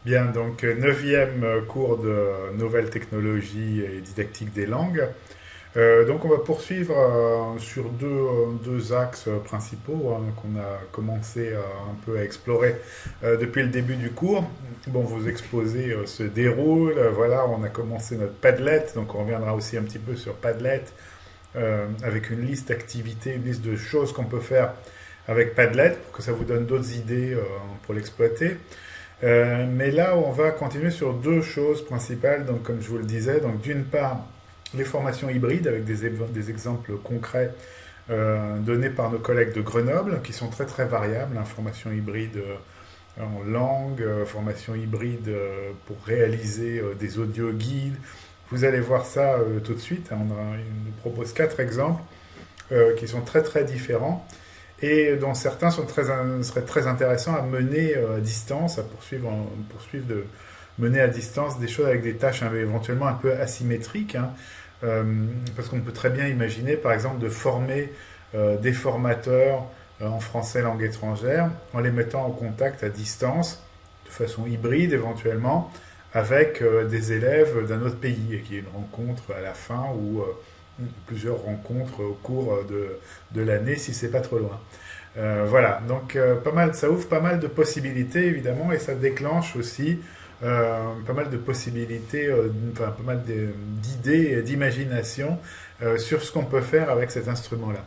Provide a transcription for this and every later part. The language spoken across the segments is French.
Bien, donc neuvième cours de nouvelles technologies et didactique des langues. Donc on va poursuivre sur deux axes principaux qu'on a commencé un peu à explorer depuis le début du cours. Bon, vos exposés se déroulent, voilà, on a commencé notre Padlet, donc on reviendra aussi un petit peu sur Padlet avec une liste d'activités, une liste de choses qu'on peut faire avec Padlet pour que ça vous donne d'autres idées pour l'exploiter. Mais là, on va continuer sur deux choses principales. Donc, comme je vous le disais, donc d'une part, les formations hybrides avec des exemples concrets donnés par nos collègues de Grenoble, qui sont très très variables. Formation hybride en langue, formation hybride pour réaliser des audio guides. Vous allez voir ça tout de suite. Il nous propose quatre exemples qui sont très très différents et dont certains seraient très intéressants à mener à distance, à poursuivre de mener à distance des choses avec des tâches éventuellement un peu asymétriques, parce qu'on peut très bien imaginer, par exemple, de former des formateurs en français langue étrangère en les mettant en contact à distance, de façon hybride éventuellement, avec des élèves d'un autre pays, et qu'il y ait une rencontre à la fin ou plusieurs rencontres au cours de l'année si c'est pas trop loin. Voilà, donc pas mal, ça ouvre pas mal de possibilités évidemment et ça déclenche aussi pas mal de possibilités, enfin pas mal d'idées et d'imagination sur ce qu'on peut faire avec cet instrument-là.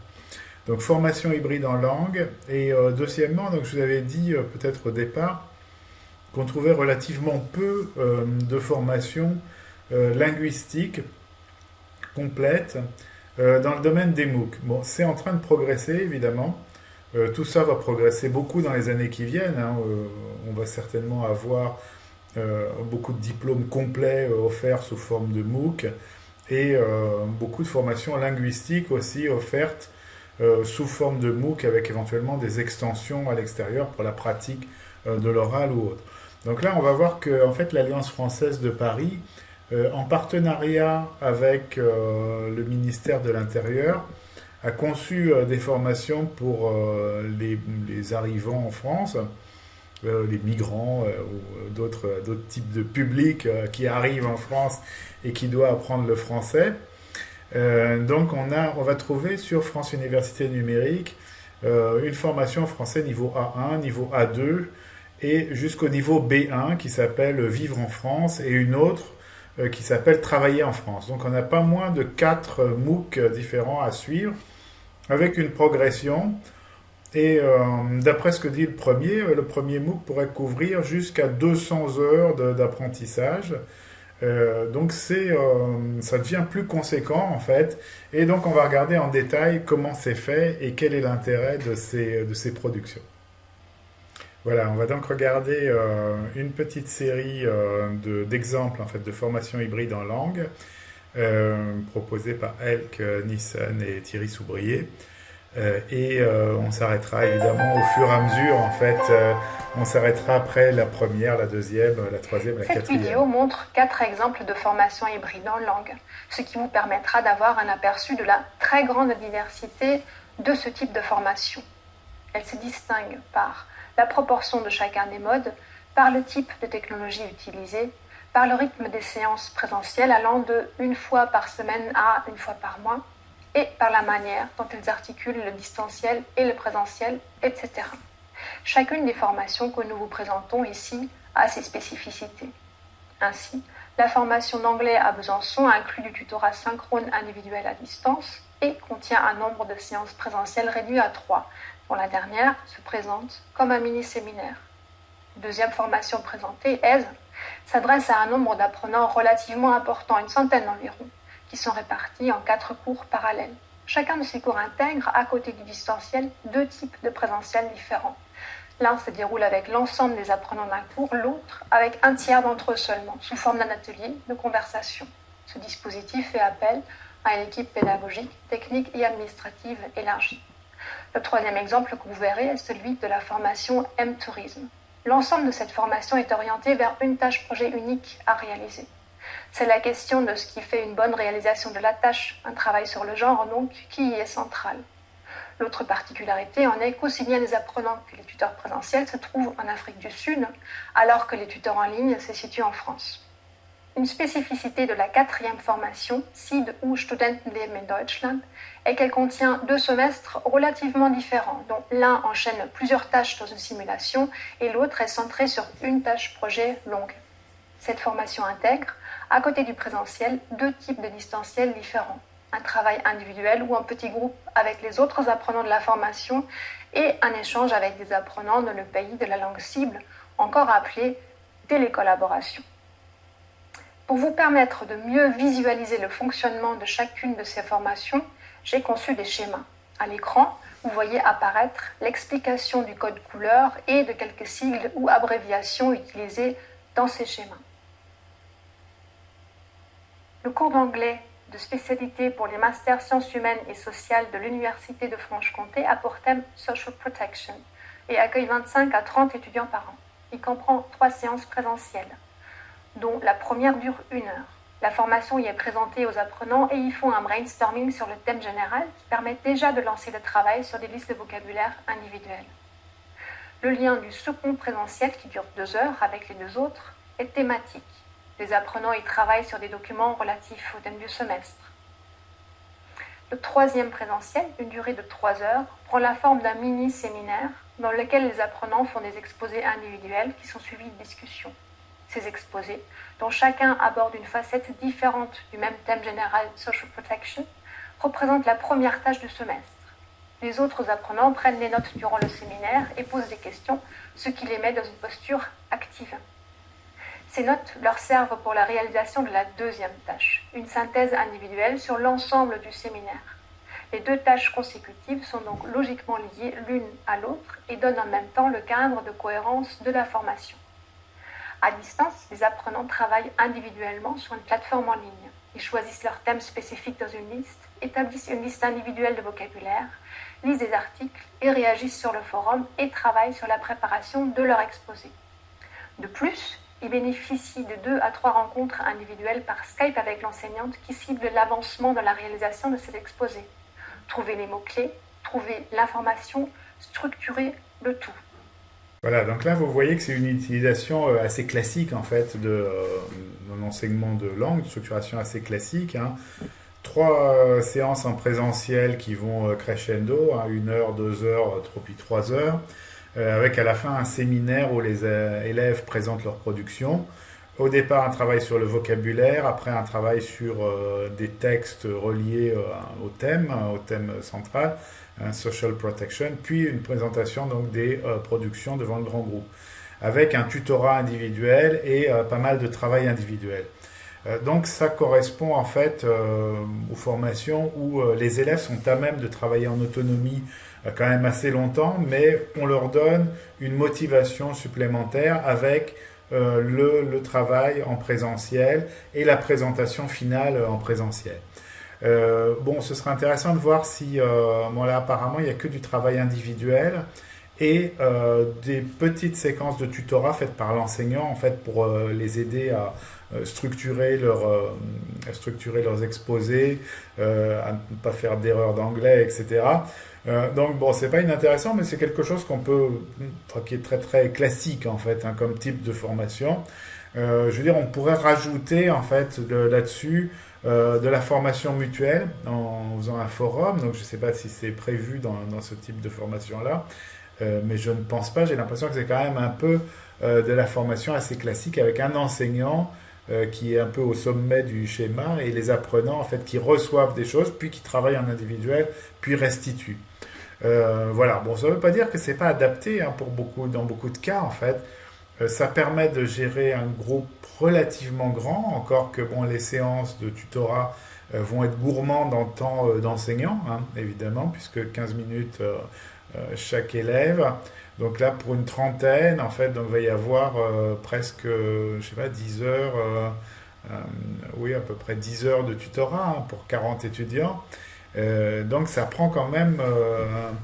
Donc formation hybride en langue et deuxièmement, donc je vous avais dit peut-être au départ qu'on trouvait relativement peu de formations linguistiques complètes dans le domaine des MOOC. Bon, c'est en train de progresser évidemment. Tout ça va progresser beaucoup dans les années qui viennent. On va certainement avoir beaucoup de diplômes complets offerts sous forme de MOOC et beaucoup de formations linguistiques aussi offertes sous forme de MOOC avec éventuellement des extensions à l'extérieur pour la pratique de l'oral ou autre. Donc là, on va voir que en fait, l'Alliance française de Paris, en partenariat avec le ministère de l'Intérieur, a conçu des formations pour les arrivants en France, les migrants ou d'autres types de publics qui arrivent en France et qui doivent apprendre le français. Donc on va trouver sur France Université Numérique une formation en français niveau A1, niveau A2 et jusqu'au niveau B1 qui s'appelle Vivre en France et une autre qui s'appelle Travailler en France. Donc on a pas moins de 4 MOOC différents à suivre avec une progression. Et d'après ce que dit le premier MOOC pourrait couvrir jusqu'à 200 heures d'apprentissage. Donc ça devient plus conséquent en fait. Et donc on va regarder en détail comment c'est fait et quel est l'intérêt de ces productions. Voilà, on va donc regarder une petite série d'exemples en fait, de formations hybrides en langue proposées par Elke Nissen et Thierry Soubrier. On s'arrêtera évidemment au fur et à mesure, en fait, on s'arrêtera après la première, la deuxième, la troisième, la quatrième. Cette vidéo montre 4 exemples de formations hybrides en langue, ce qui vous permettra d'avoir un aperçu de la très grande diversité de ce type de formation. Elle se distingue par la proportion de chacun des modes, par le type de technologie utilisée, par le rythme des séances présentielles allant de 1 fois par semaine à 1 fois par mois, et par la manière dont elles articulent le distanciel et le présentiel, etc. Chacune des formations que nous vous présentons ici a ses spécificités. Ainsi, la formation d'anglais à Besançon inclut du tutorat synchrone individuel à distance et contient un nombre de séances présentielles réduit à 3, dont la dernière se présente comme un mini-séminaire. La deuxième formation présentée, ES, s'adresse à un nombre d'apprenants relativement important, une centaine environ, qui sont répartis en 4 cours parallèles. Chacun de ces cours intègre, à côté du distanciel, 2 types de présentiel différents. L'un se déroule avec l'ensemble des apprenants d'un cours, l'autre avec un tiers d'entre eux seulement, sous forme d'un atelier de conversation. Ce dispositif fait appel à une équipe pédagogique, technique et administrative élargie. Le troisième exemple que vous verrez est celui de la formation M-Tourisme. L'ensemble de cette formation est orienté vers une tâche projet unique à réaliser. C'est la question de ce qui fait une bonne réalisation de la tâche, un travail sur le genre donc, qui y est central. L'autre particularité en est qu'aussi bien les apprenants que les tuteurs présentiels se trouvent en Afrique du Sud, alors que les tuteurs en ligne se situent en France. Une spécificité de la 4e formation, SID ou Studentenleben in Deutschland, est qu'elle contient 2 semestres relativement différents, dont l'un enchaîne plusieurs tâches dans une simulation et l'autre est centré sur une tâche projet longue. Cette formation intègre, à côté du présentiel, 2 types de distanciel différents. Un travail individuel ou en petit groupe avec les autres apprenants de la formation et un échange avec des apprenants dans le pays de la langue cible, encore appelé télécollaboration. Pour vous permettre de mieux visualiser le fonctionnement de chacune de ces formations, j'ai conçu des schémas. À l'écran, vous voyez apparaître l'explication du code couleur et de quelques sigles ou abréviations utilisées dans ces schémas. Le cours d'anglais de spécialité pour les masters sciences humaines et sociales de l'Université de Franche-Comté a pour thème Social Protection et accueille 25 à 30 étudiants par an. Il comprend 3 séances présentielles, dont la première dure 1 heure. La formation y est présentée aux apprenants et y font un brainstorming sur le thème général qui permet déjà de lancer le travail sur des listes de vocabulaire individuelles. Le lien du second présentiel, qui dure 2 heures avec les 2 autres, est thématique. Les apprenants y travaillent sur des documents relatifs au thème du semestre. Le 3e présentiel, une durée de 3 heures, prend la forme d'un mini-séminaire dans lequel les apprenants font des exposés individuels qui sont suivis de discussions. Ces exposés, dont chacun aborde une facette différente du même thème général Social Protection, représentent la première tâche du semestre. Les autres apprenants prennent les notes durant le séminaire et posent des questions, ce qui les met dans une posture active. Ces notes leur servent pour la réalisation de la 2e tâche, une synthèse individuelle sur l'ensemble du séminaire. Les 2 tâches consécutives sont donc logiquement liées l'une à l'autre et donnent en même temps le cadre de cohérence de la formation. À distance, les apprenants travaillent individuellement sur une plateforme en ligne. Ils choisissent leur thème spécifique dans une liste, établissent une liste individuelle de vocabulaire, lisent des articles et réagissent sur le forum et travaillent sur la préparation de leur exposé. De plus, ils bénéficient de 2 à 3 rencontres individuelles par Skype avec l'enseignante qui cible l'avancement dans la réalisation de cet exposé. Trouver les mots-clés, trouver l'information, structurer le tout. Voilà, donc là vous voyez que c'est une utilisation assez classique en fait d'un enseignement de langue, une structuration assez classique. 3 séances en présentiel qui vont crescendo, 1 heure, 2 heures, puis 3 heures, avec à la fin un séminaire où les élèves présentent leur production. Au départ, un travail sur le vocabulaire, après un travail sur des textes reliés au thème central, Social Protection, puis une présentation donc des productions devant le grand groupe, avec un tutorat individuel et pas mal de travail individuel. Donc ça correspond en fait aux formations où les élèves sont à même de travailler en autonomie quand même assez longtemps, mais on leur donne une motivation supplémentaire avec le travail en présentiel et la présentation finale en présentiel. Bon, ce serait intéressant de voir si, bon là apparemment il n'y a que du travail individuel et des petites séquences de tutorat faites par l'enseignant en fait pour les aider à structurer leurs exposés, à ne pas faire d'erreurs d'anglais, etc. Donc bon, c'est pas inintéressant, mais c'est quelque chose qui est très très classique en fait, comme type de formation. Je veux dire, on pourrait rajouter en fait là-dessus de la formation mutuelle en faisant un forum. Donc je ne sais pas si c'est prévu dans ce type de formation-là, mais je ne pense pas. J'ai l'impression que c'est quand même un peu de la formation assez classique avec un enseignant qui est un peu au sommet du schéma et les apprenants en fait qui reçoivent des choses, puis qui travaillent en individuel, puis restituent. Voilà. Bon, ça ne veut pas dire que c'est pas adapté dans beaucoup de cas en fait. Ça permet de gérer un groupe relativement grand, encore que bon, les séances de tutorat vont être gourmandes en temps d'enseignant, évidemment, puisque 15 minutes chaque élève. Donc là, pour une trentaine, en fait, donc, il va y avoir presque, je sais pas, 10 heures, oui, à peu près 10 heures de tutorat pour 40 étudiants. Donc ça prend quand même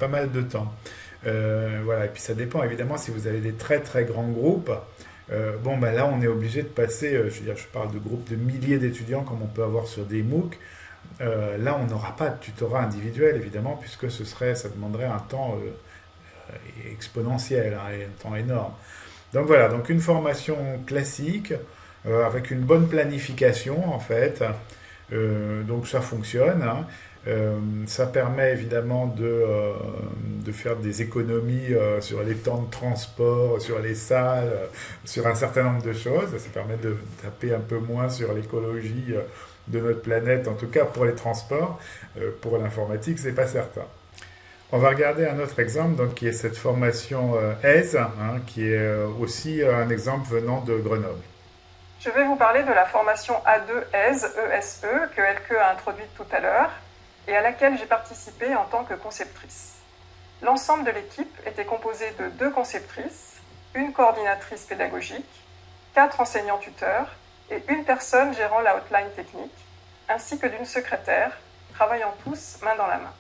pas mal de temps. Voilà, et puis ça dépend évidemment si vous avez des très très grands groupes. Bon, ben là on est obligé de passer, je veux dire, je parle de groupes de milliers d'étudiants comme on peut avoir sur des MOOC. Là, on n'aura pas de tutorat individuel, évidemment, puisque ça demanderait un temps exponentiel, hein, et un temps énorme. Donc voilà, donc une formation classique, avec une bonne planification, en fait. Donc ça fonctionne, hein. Ça permet évidemment de faire des économies sur les temps de transport, sur les salles, sur un certain nombre de choses. Ça permet de taper un peu moins sur l'écologie de notre planète, en tout cas pour les transports. Pour l'informatique, c'est pas certain. On va regarder un autre exemple, donc, qui est cette formation ESE, hein, qui est aussi un exemple venant de Grenoble. Je vais vous parler de la formation A2 ESE, ESE, que Elke a introduite tout à l'heure, et à laquelle j'ai participé en tant que conceptrice. L'ensemble de l'équipe était composé de 2 conceptrices, une coordinatrice pédagogique, 4 enseignants-tuteurs et une personne gérant la hotline technique, ainsi que d'une secrétaire, travaillant tous main dans la main.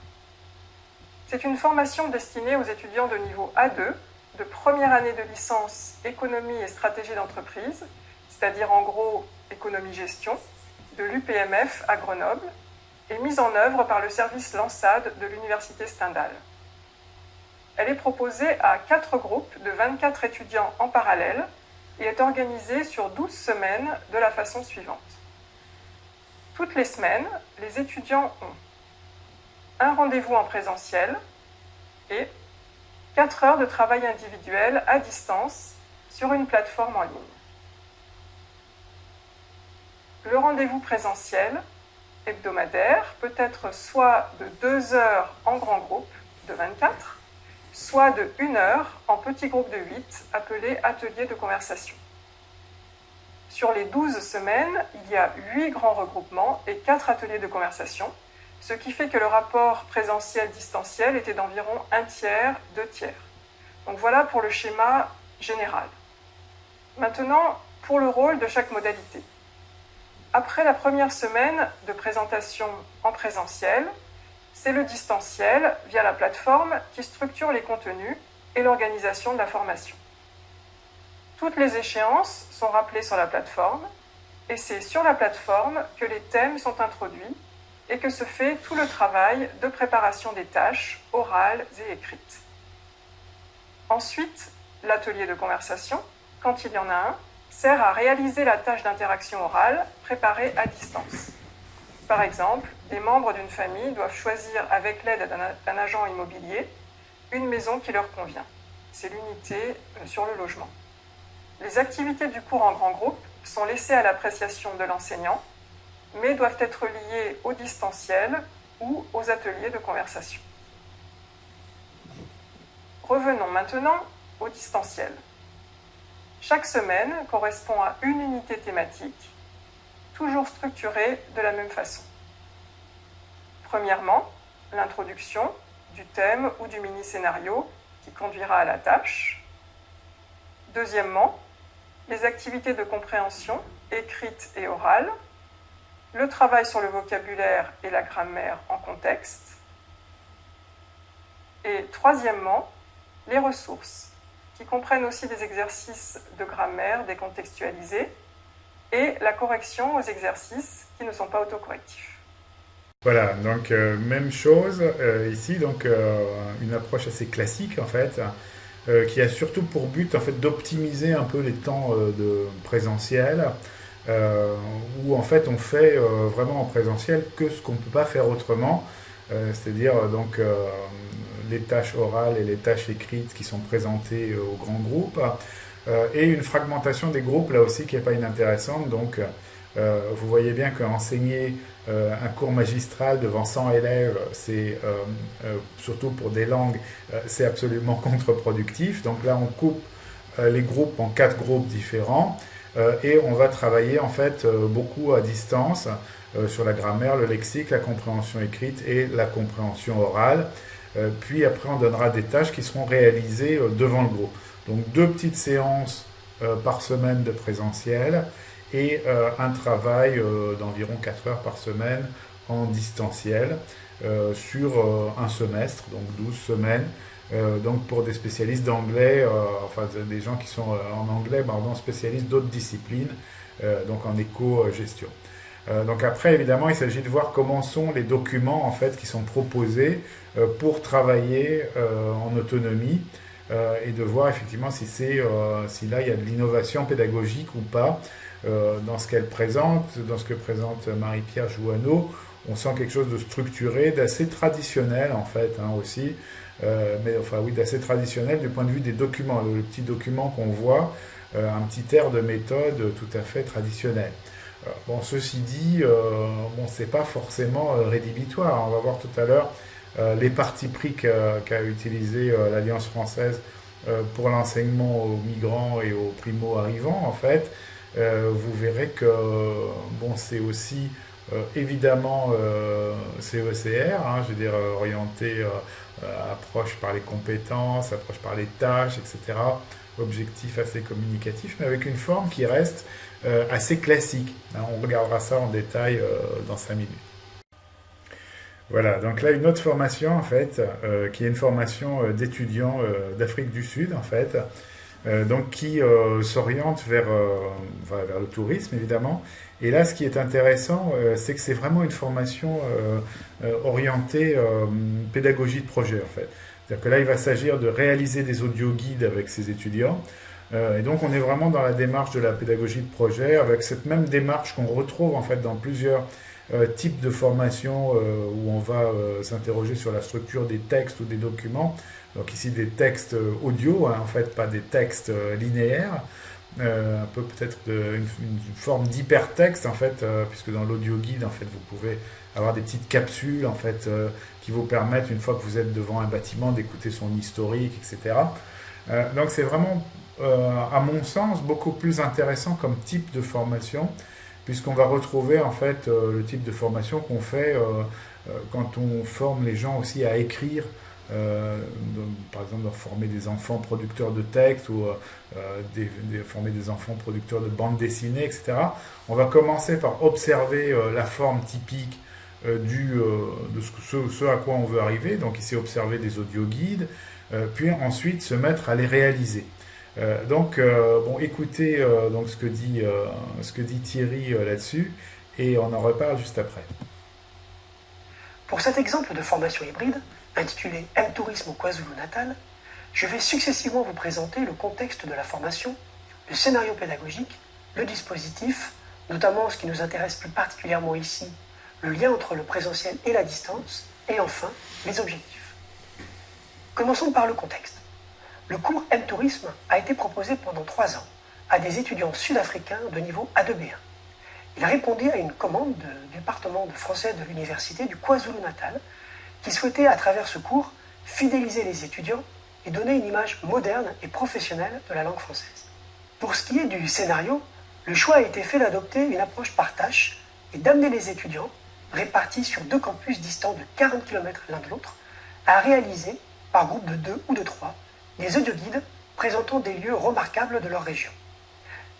C'est une formation destinée aux étudiants de niveau A2, de première année de licence économie et stratégie d'entreprise, c'est-à-dire en gros économie-gestion, de l'UPMF à Grenoble, et mise en œuvre par le service Lansade de l'Université Stendhal. Elle est proposée à 4 groupes de 24 étudiants en parallèle et est organisée sur 12 semaines de la façon suivante. Toutes les semaines, les étudiants ont un rendez-vous en présentiel et 4 heures de travail individuel à distance sur une plateforme en ligne. Le rendez-vous présentiel hebdomadaire peut être soit de 2 heures en grand groupe de 24, soit de 1 heure en petit groupe de 8 appelé atelier de conversation. Sur les 12 semaines, il y a 8 grands regroupements et 4 ateliers de conversation, ce qui fait que le rapport présentiel-distanciel était d'environ 1/3, 2/3. Donc voilà pour le schéma général. Maintenant, pour le rôle de chaque modalité. Après la première semaine de présentation en présentiel, c'est le distanciel via la plateforme qui structure les contenus et l'organisation de la formation. Toutes les échéances sont rappelées sur la plateforme et c'est sur la plateforme que les thèmes sont introduits et que se fait tout le travail de préparation des tâches orales et écrites. Ensuite, l'atelier de conversation, quand il y en a un, sert à réaliser la tâche d'interaction orale préparée à distance. Par exemple, des membres d'une famille doivent choisir avec l'aide d'un agent immobilier une maison qui leur convient. C'est l'unité sur le logement. Les activités du cours en grand groupe sont laissées à l'appréciation de l'enseignant, mais doivent être liées au distanciel ou aux ateliers de conversation. Revenons maintenant au distanciel. Chaque semaine correspond à une unité thématique, toujours structurée de la même façon. Premièrement, l'introduction du thème ou du mini-scénario qui conduira à la tâche. Deuxièmement, les activités de compréhension écrite et orale, le travail sur le vocabulaire et la grammaire en contexte. Et troisièmement, les ressources, qui comprennent aussi des exercices de grammaire décontextualisés et la correction aux exercices qui ne sont pas autocorrectifs. Voilà, donc même chose ici, donc une approche assez classique en fait, qui a surtout pour but en fait d'optimiser un peu les temps de présentiel, où en fait on fait vraiment en présentiel que ce qu'on ne peut pas faire autrement, c'est-à-dire donc les tâches orales et les tâches écrites qui sont présentées au grand groupe, et une fragmentation des groupes là aussi qui n'est pas inintéressante. Donc vous voyez bien qu'enseigner un cours magistral devant 100 élèves, c'est surtout pour des langues, c'est absolument contre-productif. Donc là on coupe les groupes en 4 groupes différents, et on va travailler en fait beaucoup à distance sur la grammaire, le lexique, la compréhension écrite et la compréhension orale. Puis après on donnera des tâches qui seront réalisées devant le groupe. Donc 2 petites séances par semaine de présentiel et un travail d'environ 4 heures par semaine en distanciel sur un semestre, donc 12 semaines. Donc pour des spécialistes d'anglais, enfin des gens qui sont en anglais, pardon, spécialistes d'autres disciplines, donc en éco-gestion. Donc après, évidemment, il s'agit de voir comment sont les documents en fait qui sont proposés pour travailler en autonomie et de voir effectivement si là il y a de l'innovation pédagogique ou pas dans ce qu'elle présente, dans ce que présente Marie-Pierre Jouanneau. On sent quelque chose de structuré, d'assez traditionnel en fait aussi, mais enfin oui, d'assez traditionnel du point de vue des documents. Le petit document qu'on voit, un petit air de méthode tout à fait traditionnel. Bon, ceci dit, bon, c'est pas forcément rédhibitoire. On va voir tout à l'heure les partis pris qu'a utilisé l'Alliance française pour l'enseignement aux migrants et aux primo-arrivants, en fait. Vous verrez que bon, c'est aussi évidemment CECR, hein, je veux dire orienté approche par les compétences, approche par les tâches, etc. Objectif assez communicatif, mais avec une forme qui reste assez classique. Hein, on regardera ça en détail dans 5 minutes. Voilà, donc là une autre formation en fait, qui est une formation d'étudiants d'Afrique du Sud en fait, donc qui s'oriente vers le tourisme évidemment. Et là, ce qui est intéressant, c'est que c'est vraiment une formation orientée pédagogie de projet en fait. C'est-à-dire que là, il va s'agir de réaliser des audio-guides avec ses étudiants. Et donc, on est vraiment dans la démarche de la pédagogie de projet, avec cette même démarche qu'on retrouve en fait dans plusieurs types de formations où on va s'interroger sur la structure des textes ou des documents. Donc ici, des textes audio, hein, en fait, pas des textes linéaires. Un peu peut-être une forme d'hypertexte en fait, puisque dans l'audio guide en fait vous pouvez avoir des petites capsules en fait qui vous permettent une fois que vous êtes devant un bâtiment d'écouter son historique, etc. Donc c'est vraiment à mon sens beaucoup plus intéressant comme type de formation, puisqu'on va retrouver en fait le type de formation qu'on fait quand on forme les gens aussi à écrire. Par exemple, de former des enfants producteurs de textes ou former des enfants producteurs de bandes dessinées, etc. On va commencer par observer la forme typique de ce à quoi on veut arriver, donc ici observer des audio-guides, puis ensuite se mettre à les réaliser. Bon, écoutez donc ce que dit Thierry là-dessus, et on en reparle juste après. Pour cet exemple de formation hybride, intitulé M-Tourisme au KwaZulu-Natal, je vais successivement vous présenter le contexte de la formation, le scénario pédagogique, le dispositif, notamment ce qui nous intéresse plus particulièrement ici, le lien entre le présentiel et la distance, et enfin, les objectifs. Commençons par le contexte. Le cours M-Tourisme a été proposé pendant 3 ans à des étudiants sud-africains de niveau A2B1. Il répondait à une commande du département de français de l'université du KwaZulu-Natal, qui souhaitait, à travers ce cours, fidéliser les étudiants et donner une image moderne et professionnelle de la langue française. Pour ce qui est du scénario, le choix a été fait d'adopter une approche par tâche et d'amener les étudiants, répartis sur 2 campus distants de 40 km l'un de l'autre, à réaliser, par groupe de 2 ou de 3, des audioguides présentant des lieux remarquables de leur région.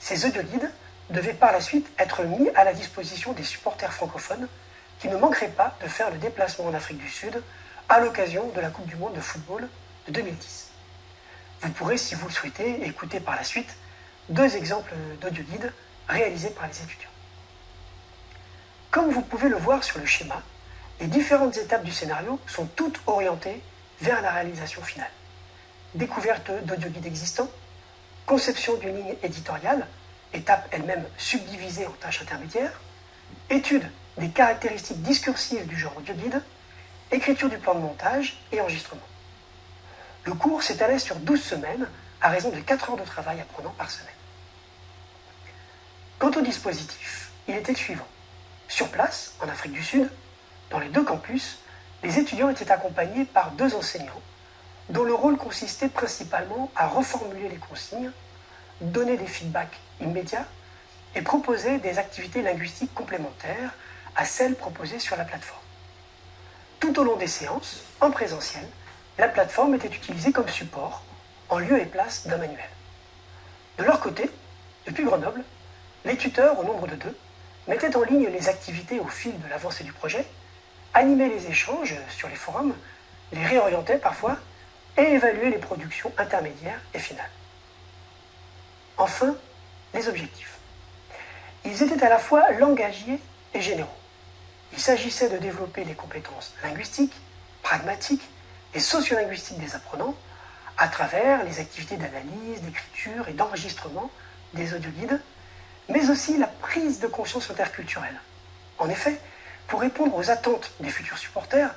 Ces audioguides devaient par la suite être mis à la disposition des supporters francophones qui ne manqueraient pas de faire le déplacement en Afrique du Sud à l'occasion de la Coupe du Monde de football de 2010. Vous pourrez, si vous le souhaitez, écouter par la suite 2 exemples d'audioguides réalisés par les étudiants. Comme vous pouvez le voir sur le schéma, les différentes étapes du scénario sont toutes orientées vers la réalisation finale. Découverte d'audioguides existants, conception d'une ligne éditoriale, étape elle-même subdivisée en tâches intermédiaires, étude des caractéristiques discursives du genre audioguide, écriture du plan de montage et enregistrement. Le cours s'étalait sur 12 semaines à raison de 4 heures de travail apprenant par semaine. Quant au dispositif, il était le suivant. Sur place, en Afrique du Sud, dans les 2 campus, les étudiants étaient accompagnés par 2 enseignants dont le rôle consistait principalement à reformuler les consignes, donner des feedbacks immédiats et proposer des activités linguistiques complémentaires à celles proposées sur la plateforme. Tout au long des séances, en présentiel, la plateforme était utilisée comme support, en lieu et place d'un manuel. De leur côté, depuis Grenoble, les tuteurs, au nombre de 2, mettaient en ligne les activités au fil de l'avancée du projet, animaient les échanges sur les forums, les réorientaient parfois et évaluaient les productions intermédiaires et finales. Enfin, les objectifs. Ils étaient à la fois langagiers et généraux. Il s'agissait de développer les compétences linguistiques, pragmatiques et sociolinguistiques des apprenants à travers les activités d'analyse, d'écriture et d'enregistrement des audioguides, mais aussi la prise de conscience interculturelle. En effet, pour répondre aux attentes des futurs supporters,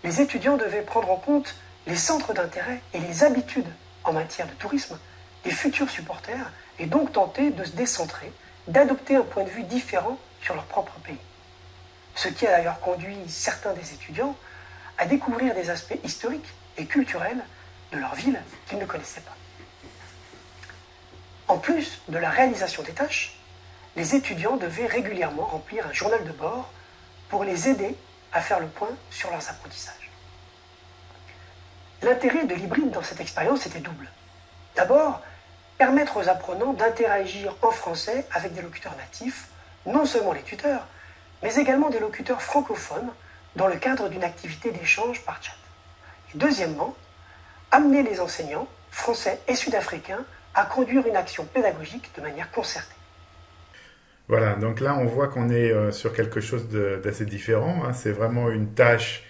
les étudiants devaient prendre en compte les centres d'intérêt et les habitudes en matière de tourisme des futurs supporters et donc tenter de se décentrer, d'adopter un point de vue différent sur leur propre pays. Ce qui a d'ailleurs conduit certains des étudiants à découvrir des aspects historiques et culturels de leur ville qu'ils ne connaissaient pas. En plus de la réalisation des tâches, les étudiants devaient régulièrement remplir un journal de bord pour les aider à faire le point sur leurs apprentissages. L'intérêt de l'hybride dans cette expérience était double. D'abord, permettre aux apprenants d'interagir en français avec des locuteurs natifs, non seulement les tuteurs, mais également des locuteurs francophones dans le cadre d'une activité d'échange par chat. Et deuxièmement, amener les enseignants, français et sud-africains, à conduire une action pédagogique de manière concertée. Voilà, donc là on voit qu'on est sur quelque chose d'assez différent, hein. C'est vraiment une tâche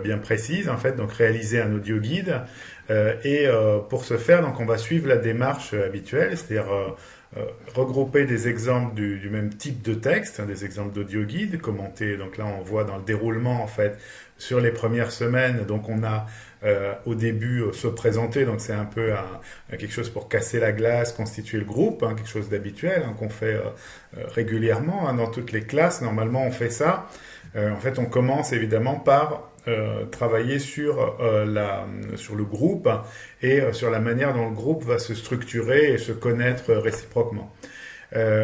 bien précise en fait, donc réaliser un audio guide et pour ce faire donc on va suivre la démarche habituelle, c'est-à-dire regrouper des exemples du même type de texte, hein, des exemples d'audio guide commentés. Donc là on voit dans le déroulement en fait sur les premières semaines, donc on a au début se présenter, donc c'est un peu quelque chose pour casser la glace, constituer le groupe, hein, quelque chose d'habituel hein, qu'on fait régulièrement hein, dans toutes les classes. Normalement on fait ça. En fait on commence évidemment par travailler sur le groupe et sur la manière dont le groupe va se structurer et se connaître réciproquement.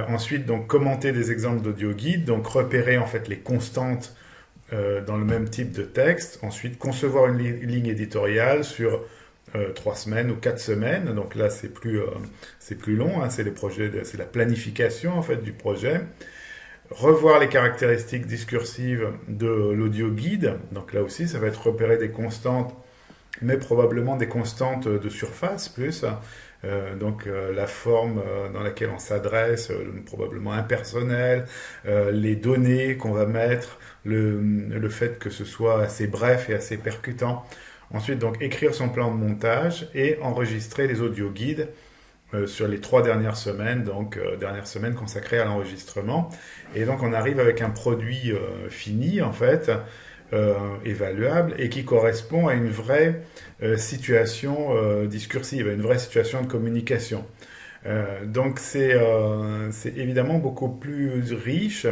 Ensuite donc commenter des exemples d'audio guide, donc repérer en fait les constantes dans le même type de texte. Ensuite, concevoir une ligne éditoriale sur 3 semaines ou 4 semaines. Donc là, c'est plus long. Hein, c'est c'est la planification en fait du projet. Revoir les caractéristiques discursives de l'audio guide. Donc là aussi, ça va être repérer des constantes, mais probablement des constantes de surface plus. Donc la forme dans laquelle on s'adresse, probablement impersonnelle, les données qu'on va mettre, le fait que ce soit assez bref et assez percutant. Ensuite, donc écrire son plan de montage et enregistrer les audio guides sur les 3 dernières semaines, donc dernière semaine consacrée à l'enregistrement. Et donc on arrive avec un produit fini en fait, évaluable et qui correspond à une vraie situation discursive, à une vraie situation de communication. Donc c'est évidemment beaucoup plus riche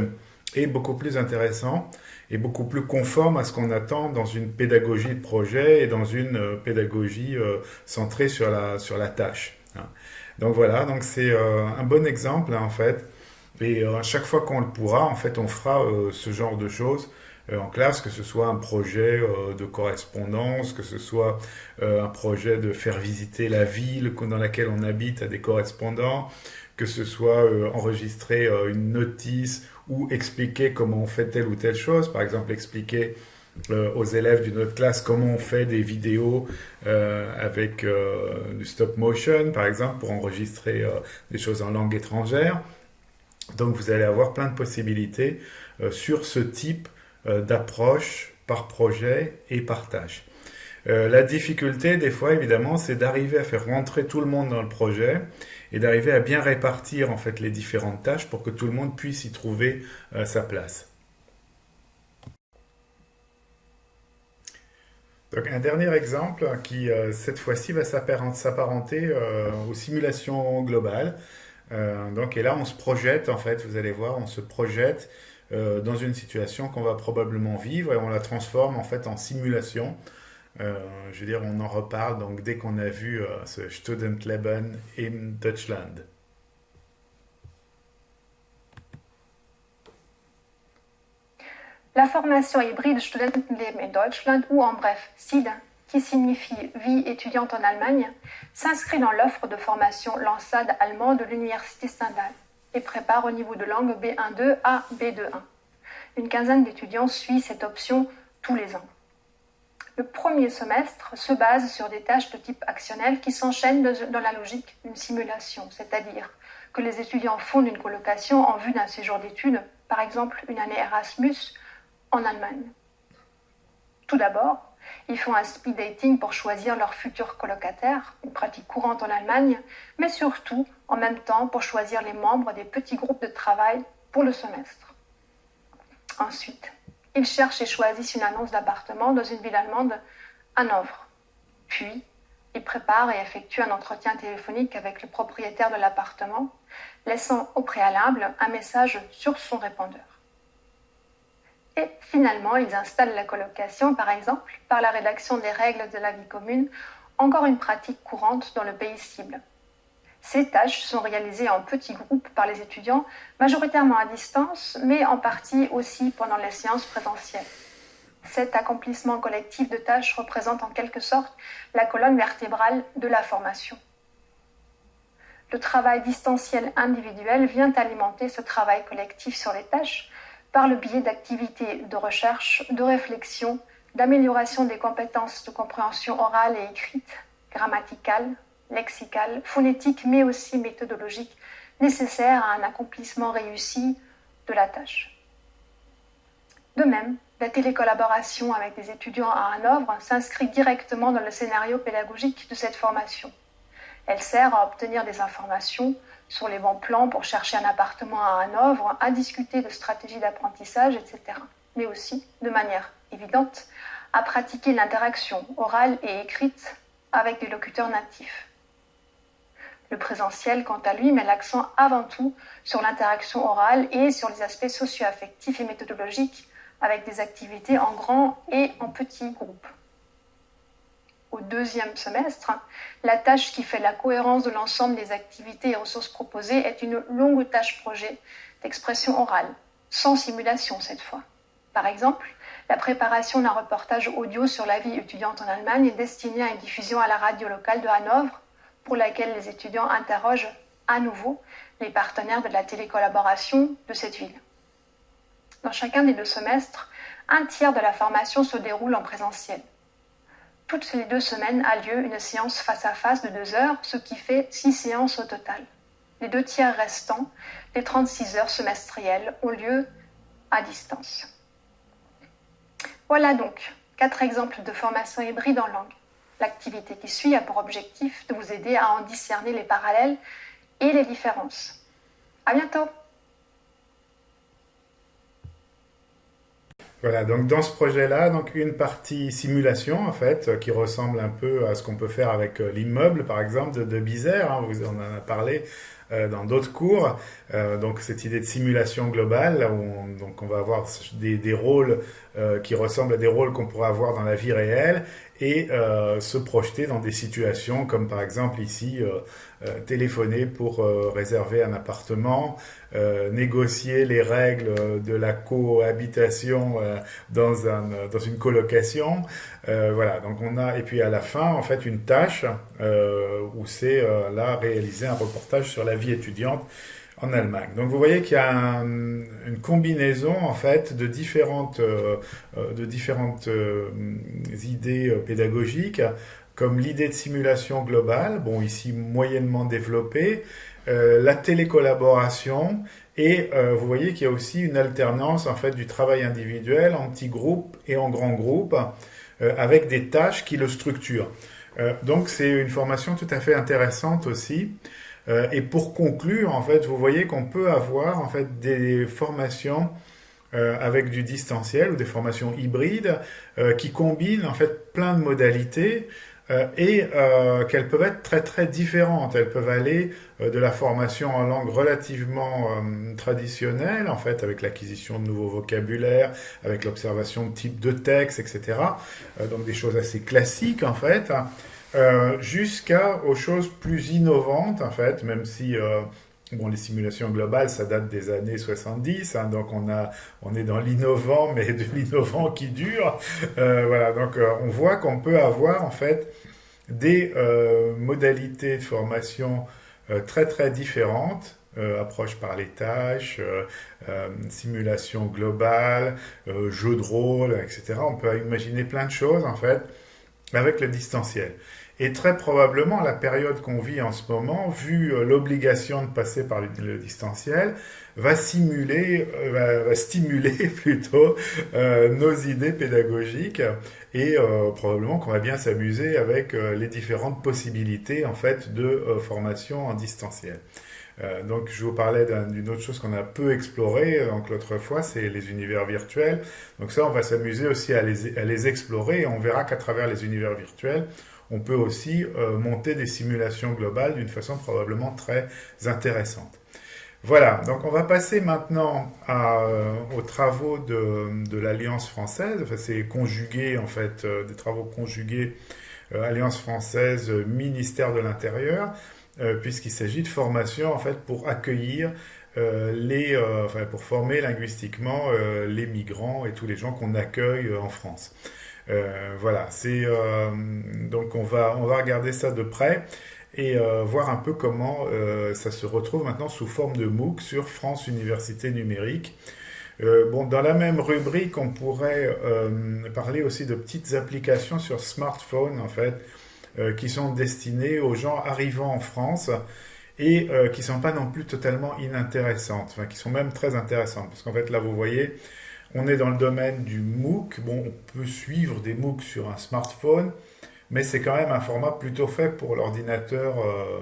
et beaucoup plus intéressant et beaucoup plus conforme à ce qu'on attend dans une pédagogie de projet et dans une pédagogie centrée sur la tâche. Hein. Donc voilà, donc c'est un bon exemple hein, en fait. Et à chaque fois qu'on le pourra, en fait, on fera ce genre de choses en classe, que ce soit un projet de correspondance, que ce soit un projet de faire visiter la ville dans laquelle on habite à des correspondants, que ce soit enregistrer une notice ou expliquer comment on fait telle ou telle chose, par exemple expliquer aux élèves d'une autre classe comment on fait des vidéos avec du stop motion, par exemple, pour enregistrer des choses en langue étrangère. Donc vous allez avoir plein de possibilités sur ce type d'approche par projet et par tâche. La difficulté, des fois, évidemment, c'est d'arriver à faire rentrer tout le monde dans le projet et d'arriver à bien répartir en fait les différentes tâches pour que tout le monde puisse y trouver sa place. Donc, un dernier exemple qui, cette fois-ci, va s'apparenter aux simulations globales. Et là, on se projette, en fait, vous allez voir, on se projette dans une situation qu'on va probablement vivre et on la transforme en fait en simulation. Je veux dire, on en reparle donc dès qu'on a vu ce Studentleben in Deutschland. La formation hybride Studentenleben in Deutschland, ou en bref SID, qui signifie Vie étudiante en Allemagne, s'inscrit dans l'offre de formation LANSAD allemand de l'Université Stendhal et prépare au niveau de langue B1-2 à B2-1. Une quinzaine d'étudiants suit cette option tous les ans. Le premier semestre se base sur des tâches de type actionnel qui s'enchaînent dans la logique d'une simulation, c'est-à-dire que les étudiants font une colocation en vue d'un séjour d'études par exemple une année Erasmus en Allemagne. Tout d'abord, ils font un speed dating pour choisir leur futur colocataire, une pratique courante en Allemagne, mais surtout, en même temps, pour choisir les membres des petits groupes de travail pour le semestre. Ensuite, ils cherchent et choisissent une annonce d'appartement dans une ville allemande, Hanovre. Puis, ils préparent et effectuent un entretien téléphonique avec le propriétaire de l'appartement, laissant au préalable un message sur son répondeur. Et finalement, ils installent la colocation, par exemple, par la rédaction des règles de la vie commune, encore une pratique courante dans le pays cible. Ces tâches sont réalisées en petits groupes par les étudiants, majoritairement à distance, mais en partie aussi pendant les séances présentielles. Cet accomplissement collectif de tâches représente en quelque sorte la colonne vertébrale de la formation. Le travail distanciel individuel vient alimenter ce travail collectif sur les tâches par le biais d'activités de recherche, de réflexion, d'amélioration des compétences de compréhension orale et écrite, grammaticale, lexicale, phonétique, mais aussi méthodologique, nécessaires à un accomplissement réussi de la tâche. De même, la télécollaboration avec des étudiants à Hanovre s'inscrit directement dans le scénario pédagogique de cette formation. Elle sert à obtenir des informations sur les bons plans pour chercher un appartement à Hanovre, à discuter de stratégies d'apprentissage, etc. Mais aussi, de manière évidente, à pratiquer l'interaction orale et écrite avec des locuteurs natifs. Le présentiel, quant à lui, met l'accent avant tout sur l'interaction orale et sur les aspects socio-affectifs et méthodologiques avec des activités en grand et en petits groupes. Au deuxième semestre, la tâche qui fait la cohérence de l'ensemble des activités et ressources proposées est une longue tâche projet d'expression orale, sans simulation cette fois. Par exemple, la préparation d'un reportage audio sur la vie étudiante en Allemagne est destinée à une diffusion à la radio locale de Hanovre, pour laquelle les étudiants interrogent à nouveau les partenaires de la télécollaboration de cette ville. Dans chacun des 2 semestres, un tiers de la formation se déroule en présentiel. Toutes les 2 semaines a lieu une séance face à face de 2 heures, ce qui fait 6 séances au total. Les 2 tiers restants, les 36 heures semestrielles, ont lieu à distance. Voilà donc 4 exemples de formation hybride en langue. L'activité qui suit a pour objectif de vous aider à en discerner les parallèles et les différences. À bientôt! Voilà, donc dans ce projet-là, donc une partie simulation en fait, qui ressemble un peu à ce qu'on peut faire avec l'immeuble par exemple de Bizère, hein, on en a parlé dans d'autres cours, donc cette idée de simulation globale, là où donc on va avoir des rôles qui ressemblent à des rôles qu'on pourrait avoir dans la vie réelle et se projeter dans des situations comme par exemple ici téléphoner pour réserver un appartement, négocier les règles de la cohabitation dans une colocation, voilà, donc on a, et puis à la fin en fait une tâche où c'est là réaliser un reportage sur la vie étudiante en Allemagne. Donc vous voyez qu'il y a une combinaison en fait de différentes idées pédagogiques, comme l'idée de simulation globale, bon ici moyennement développée, la télécollaboration, et vous voyez qu'il y a aussi une alternance en fait du travail individuel en petits groupes et en grands groupes, avec des tâches qui le structurent. Donc c'est une formation tout à fait intéressante aussi. Et pour conclure, en fait, vous voyez qu'on peut avoir en fait des formations avec du distanciel ou des formations hybrides qui combinent en fait plein de modalités et qu'elles peuvent être très très différentes. Elles peuvent aller de la formation en langue relativement traditionnelle, en fait, avec l'acquisition de nouveaux vocabulaires, avec l'observation de types de textes, etc. Donc des choses assez classiques, en fait. Jusqu'aux choses plus innovantes, en fait, même si bon, les simulations globales, ça date des années 70, hein, donc on est dans l'innovant, mais de l'innovant qui dure. Voilà, donc on voit qu'on peut avoir, en fait, des modalités de formation très très différentes, approche par les tâches, simulation globale, jeu de rôle, etc. On peut imaginer plein de choses, en fait, avec le distanciel. Et très probablement, la période qu'on vit en ce moment, vu l'obligation de passer par le distanciel, va stimuler plutôt nos idées pédagogiques et probablement qu'on va bien s'amuser avec les différentes possibilités en fait de formation en distanciel. Donc je vous parlais d'une autre chose qu'on a peu explorée donc l'autre fois, c'est les univers virtuels. Donc ça, on va s'amuser aussi à les explorer et on verra qu'à travers les univers virtuels, on peut aussi monter des simulations globales d'une façon probablement très intéressante. Voilà, donc on va passer maintenant aux travaux de l'Alliance française. Enfin, c'est conjugué en fait, des travaux conjugués Alliance française, ministère de l'Intérieur, puisqu'il s'agit de formation en fait pour accueillir pour former linguistiquement les migrants et tous les gens qu'on accueille en France. Voilà, donc on va regarder ça de près et voir un peu comment ça se retrouve maintenant sous forme de MOOC sur France Université Numérique. Dans la même rubrique, on pourrait parler aussi de petites applications sur smartphone en fait, qui sont destinées aux gens arrivant en France et qui ne sont pas non plus totalement inintéressantes, enfin, qui sont même très intéressantes. Parce qu'en fait, là, vous voyez, on est dans le domaine du MOOC. Bon, on peut suivre des MOOC sur un smartphone, mais c'est quand même un format plutôt fait pour l'ordinateur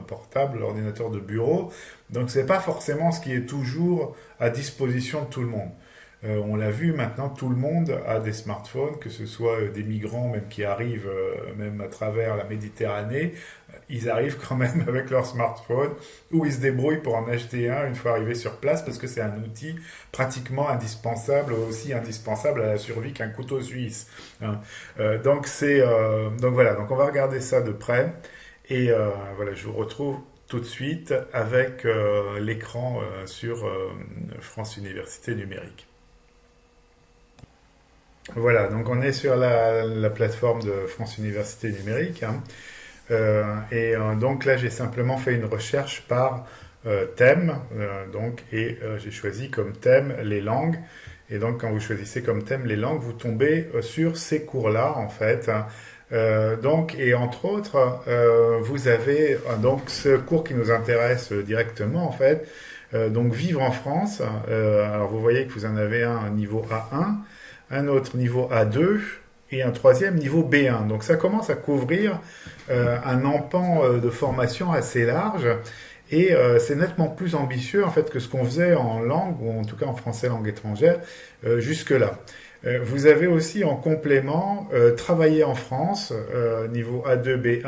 portable, l'ordinateur de bureau. Donc, ce n'est pas forcément ce qui est toujours à disposition de tout le monde. On l'a vu maintenant, tout le monde a des smartphones, que ce soit des migrants même qui arrivent même à travers la Méditerranée, ils arrivent quand même avec leur smartphone ou ils se débrouillent pour en acheter un une fois arrivés sur place parce que c'est un outil pratiquement indispensable, aussi indispensable à la survie qu'un couteau suisse. Hein. Donc voilà, donc on va regarder ça de près et voilà, je vous retrouve tout de suite avec l'écran sur France Université Numérique. Voilà, donc on est sur la plateforme de France Université Numérique. Hein. Donc là, j'ai simplement fait une recherche par thème. J'ai choisi comme thème les langues. Et donc, quand vous choisissez comme thème les langues, vous tombez sur ces cours-là, en fait. Hein. Et entre autres, vous avez donc ce cours qui nous intéresse directement, en fait. Donc, vivre en France. Alors, vous voyez que vous en avez un niveau A1. Un autre niveau A2 et un troisième niveau B1. Donc ça commence à couvrir un empan de formation assez large et c'est nettement plus ambitieux en fait que ce qu'on faisait en langue, ou en tout cas en français langue étrangère, jusque-là. Vous avez aussi en complément travaillé en France, niveau A2,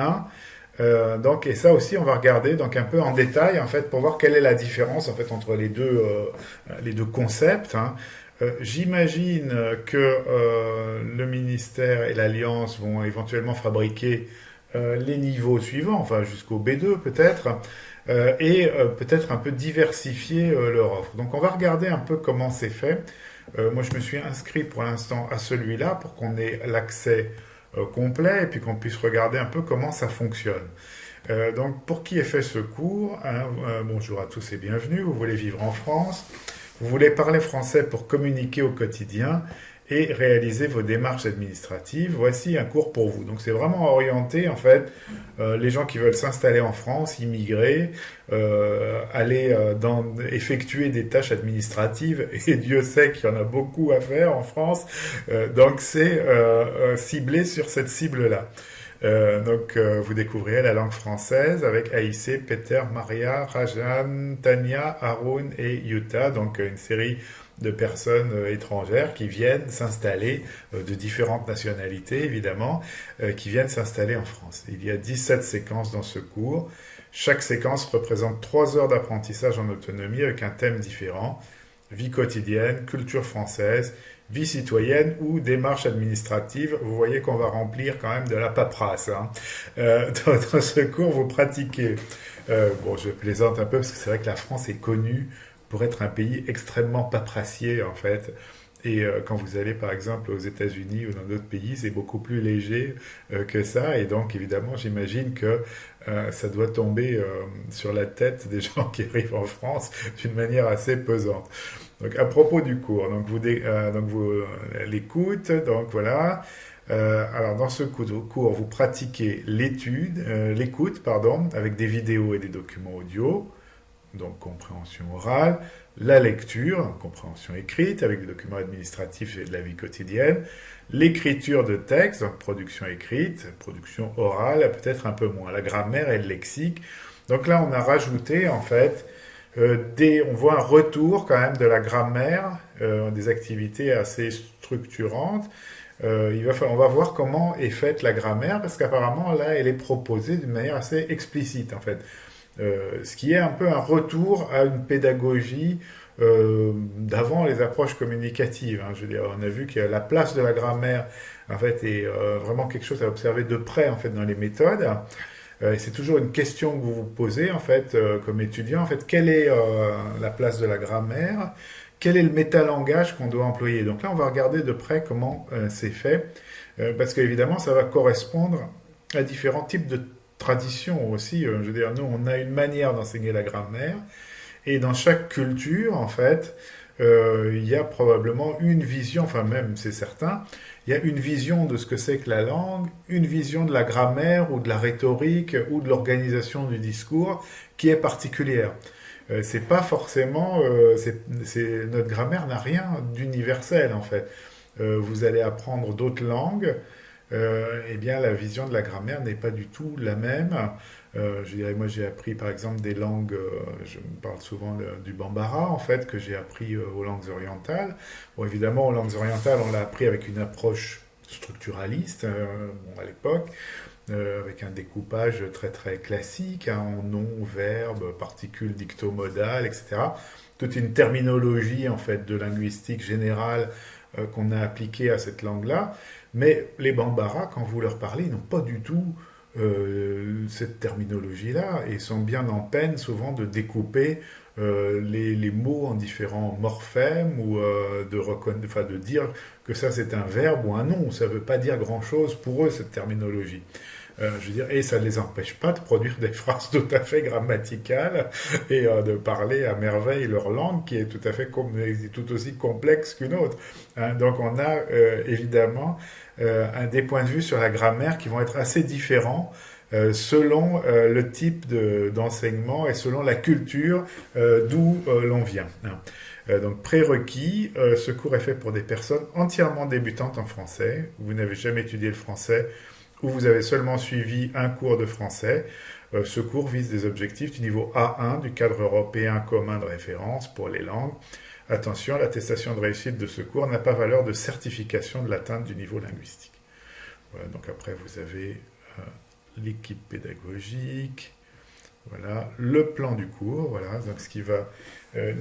B1. Et ça aussi, on va regarder donc un peu en détail en fait pour voir quelle est la différence en fait entre les deux concepts. Hein. J'imagine que le ministère et l'Alliance vont éventuellement fabriquer les niveaux suivants, enfin jusqu'au B2 peut-être, et peut-être un peu diversifier leur offre. Donc on va regarder un peu comment c'est fait. Moi je me suis inscrit pour l'instant à celui-là pour qu'on ait l'accès complet et puis qu'on puisse regarder un peu comment ça fonctionne. Donc pour qui est fait ce cours, hein, bonjour à tous et bienvenue, vous voulez vivre en France. Vous voulez parler français pour communiquer au quotidien et réaliser vos démarches administratives. Voici un cours pour vous. Donc c'est vraiment orienté en fait les gens qui veulent s'installer en France, immigrer, effectuer des tâches administratives et Dieu sait qu'il y en a beaucoup à faire en France. Donc c'est ciblé sur cette cible-là. Vous découvrirez la langue française avec Aïssé, Peter, Maria, Rajan, Tania, Haroun et Yuta, donc une série de personnes étrangères qui viennent s'installer, de différentes nationalités évidemment, qui viennent s'installer en France. Il y a 17 séquences dans ce cours. Chaque séquence représente 3 heures d'apprentissage en autonomie avec un thème différent, vie quotidienne, culture française, vie citoyenne ou démarche administrative. Vous voyez qu'on va remplir quand même de la paperasse. Hein. Dans ce cours, vous pratiquez. Je plaisante un peu parce que c'est vrai que la France est connue pour être un pays extrêmement paperassier en fait. Et quand vous allez par exemple aux États-Unis ou dans d'autres pays, c'est beaucoup plus léger que ça. Et donc évidemment, j'imagine que ça doit tomber sur la tête des gens qui arrivent en France d'une manière assez pesante. Donc à propos du cours, vous l'écoute, donc voilà. Alors, dans ce cours, vous pratiquez l'écoute, avec des vidéos et des documents audio, donc compréhension orale, la lecture, compréhension écrite, avec des documents administratifs et de la vie quotidienne, l'écriture de texte, donc production écrite, production orale, peut-être un peu moins, la grammaire et le lexique. Donc là, on a rajouté, en fait, on voit un retour quand même de la grammaire, des activités assez structurantes. On va voir comment est faite la grammaire, parce qu'apparemment, là, elle est proposée d'une manière assez explicite, en fait. Ce qui est un peu un retour à une pédagogie d'avant les approches communicatives. Hein. Je veux dire, on a vu que la place de la grammaire, en fait, est vraiment quelque chose à observer de près, en fait, dans les méthodes. Et c'est toujours une question que vous vous posez, en fait, comme étudiant. En fait, quelle est la place de la grammaire? Quel est le métalangage qu'on doit employer? Donc là, on va regarder de près comment c'est fait, parce qu'évidemment, ça va correspondre à différents types de traditions aussi. Je veux dire, nous, on a une manière d'enseigner la grammaire, et dans chaque culture, en fait, il y a probablement une vision, enfin même, c'est certain, il y a une vision de ce que c'est que la langue, une vision de la grammaire ou de la rhétorique ou de l'organisation du discours qui est particulière. C'est pas forcément, notre grammaire n'a rien d'universel en fait. Vous allez apprendre d'autres langues, eh bien la vision de la grammaire n'est pas du tout la même. Je dirais, moi j'ai appris par exemple des langues, je parle souvent du bambara en fait, que j'ai appris aux langues orientales. Bon, évidemment, aux langues orientales, on l'a appris avec une approche structuraliste à l'époque, avec un découpage très très classique, hein, en nom, verbe, particules dictomodales, etc. Toute une terminologie en fait de linguistique générale qu'on a appliquée à cette langue-là. Mais les bambara, quand vous leur parlez, ils n'ont pas du tout cette terminologie-là et sont bien en peine souvent de découper les mots en différents morphèmes ou de dire que ça c'est un verbe ou un nom. Ça ne veut pas dire grand-chose pour eux, cette terminologie. Je veux dire, et ça ne les empêche pas de produire des phrases tout à fait grammaticales et de parler à merveille leur langue qui est tout aussi complexe qu'une autre. Hein. Donc on a évidemment des points de vue sur la grammaire qui vont être assez différents selon le type d'enseignement et selon la culture d'où l'on vient. Hein. Donc prérequis, ce cours est fait pour des personnes entièrement débutantes en français. Vous n'avez jamais étudié le français ou vous avez seulement suivi un cours de français. Ce cours vise des objectifs du niveau A1 du cadre européen commun de référence pour les langues. Attention, l'attestation de réussite de ce cours n'a pas valeur de certification de l'atteinte du niveau linguistique. Voilà, donc après vous avez l'équipe pédagogique, voilà, le plan du cours, voilà, donc ce qui va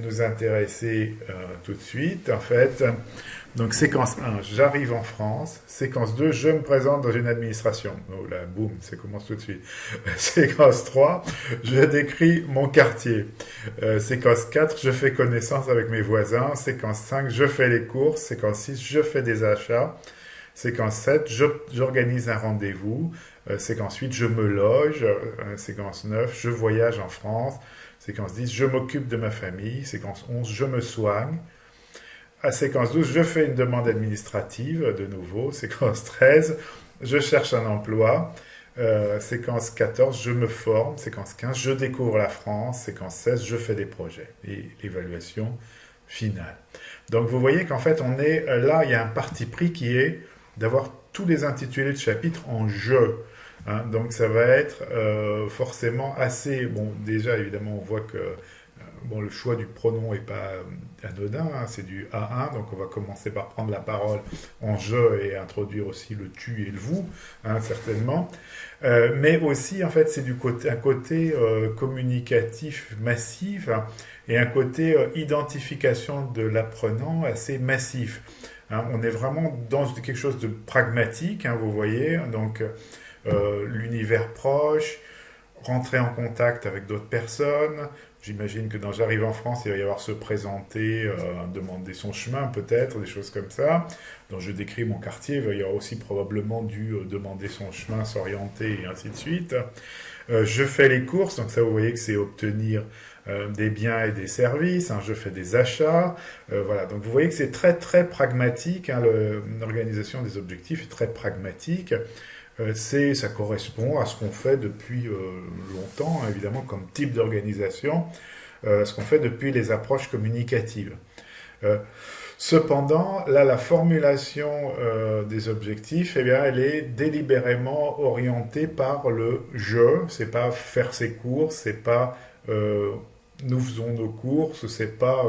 nous intéresser tout de suite, en fait. Donc séquence 1, j'arrive en France. Séquence 2, je me présente dans une administration. Oh là, boum, ça commence tout de suite. Séquence 3, je décris mon quartier. Séquence 4, je fais connaissance avec mes voisins. Séquence 5, je fais les courses. Séquence 6, je fais des achats. Séquence 7, j'organise un rendez-vous. Séquence 8, je me loge. Séquence 9, je voyage en France. Séquence 10, je m'occupe de ma famille. Séquence 11, je me soigne. À séquence 12, je fais une demande administrative, de nouveau. Séquence 13, je cherche un emploi. Séquence 14, je me forme. Séquence 15, je découvre la France. Séquence 16, je fais des projets. Et l'évaluation finale. Donc vous voyez qu'en fait, on est là, il y a un parti pris qui est d'avoir tous les intitulés de chapitres en jeu. Hein, donc ça va être forcément assez... Bon, déjà, évidemment, on voit que le choix du pronom n'est pas anodin, hein, c'est du A1, donc on va commencer par prendre la parole en je et introduire aussi le tu et le vous, hein, certainement. Mais aussi, en fait, c'est un côté communicatif massif, hein, et un côté identification de l'apprenant assez massif. Hein, on est vraiment dans quelque chose de pragmatique, hein, vous voyez, donc l'univers proche, rentrer en contact avec d'autres personnes. J'imagine que dans J'arrive en France, il va y avoir se présenter, demander son chemin peut-être, des choses comme ça. Dans Je décris mon quartier, il va y avoir aussi probablement dû demander son chemin, s'orienter et ainsi de suite. Je fais les courses, donc ça vous voyez que c'est obtenir des biens et des services, hein, je fais des achats, voilà, donc vous voyez que c'est très très pragmatique, hein, l'organisation des objectifs est très pragmatique, ça correspond à ce qu'on fait depuis longtemps, hein, évidemment, comme type d'organisation, ce qu'on fait depuis les approches communicatives. Euh, Cependant, là, la formulation des objectifs, eh bien, elle est délibérément orientée par le je. C'est pas faire ses courses, c'est pas nous faisons nos courses, c'est pas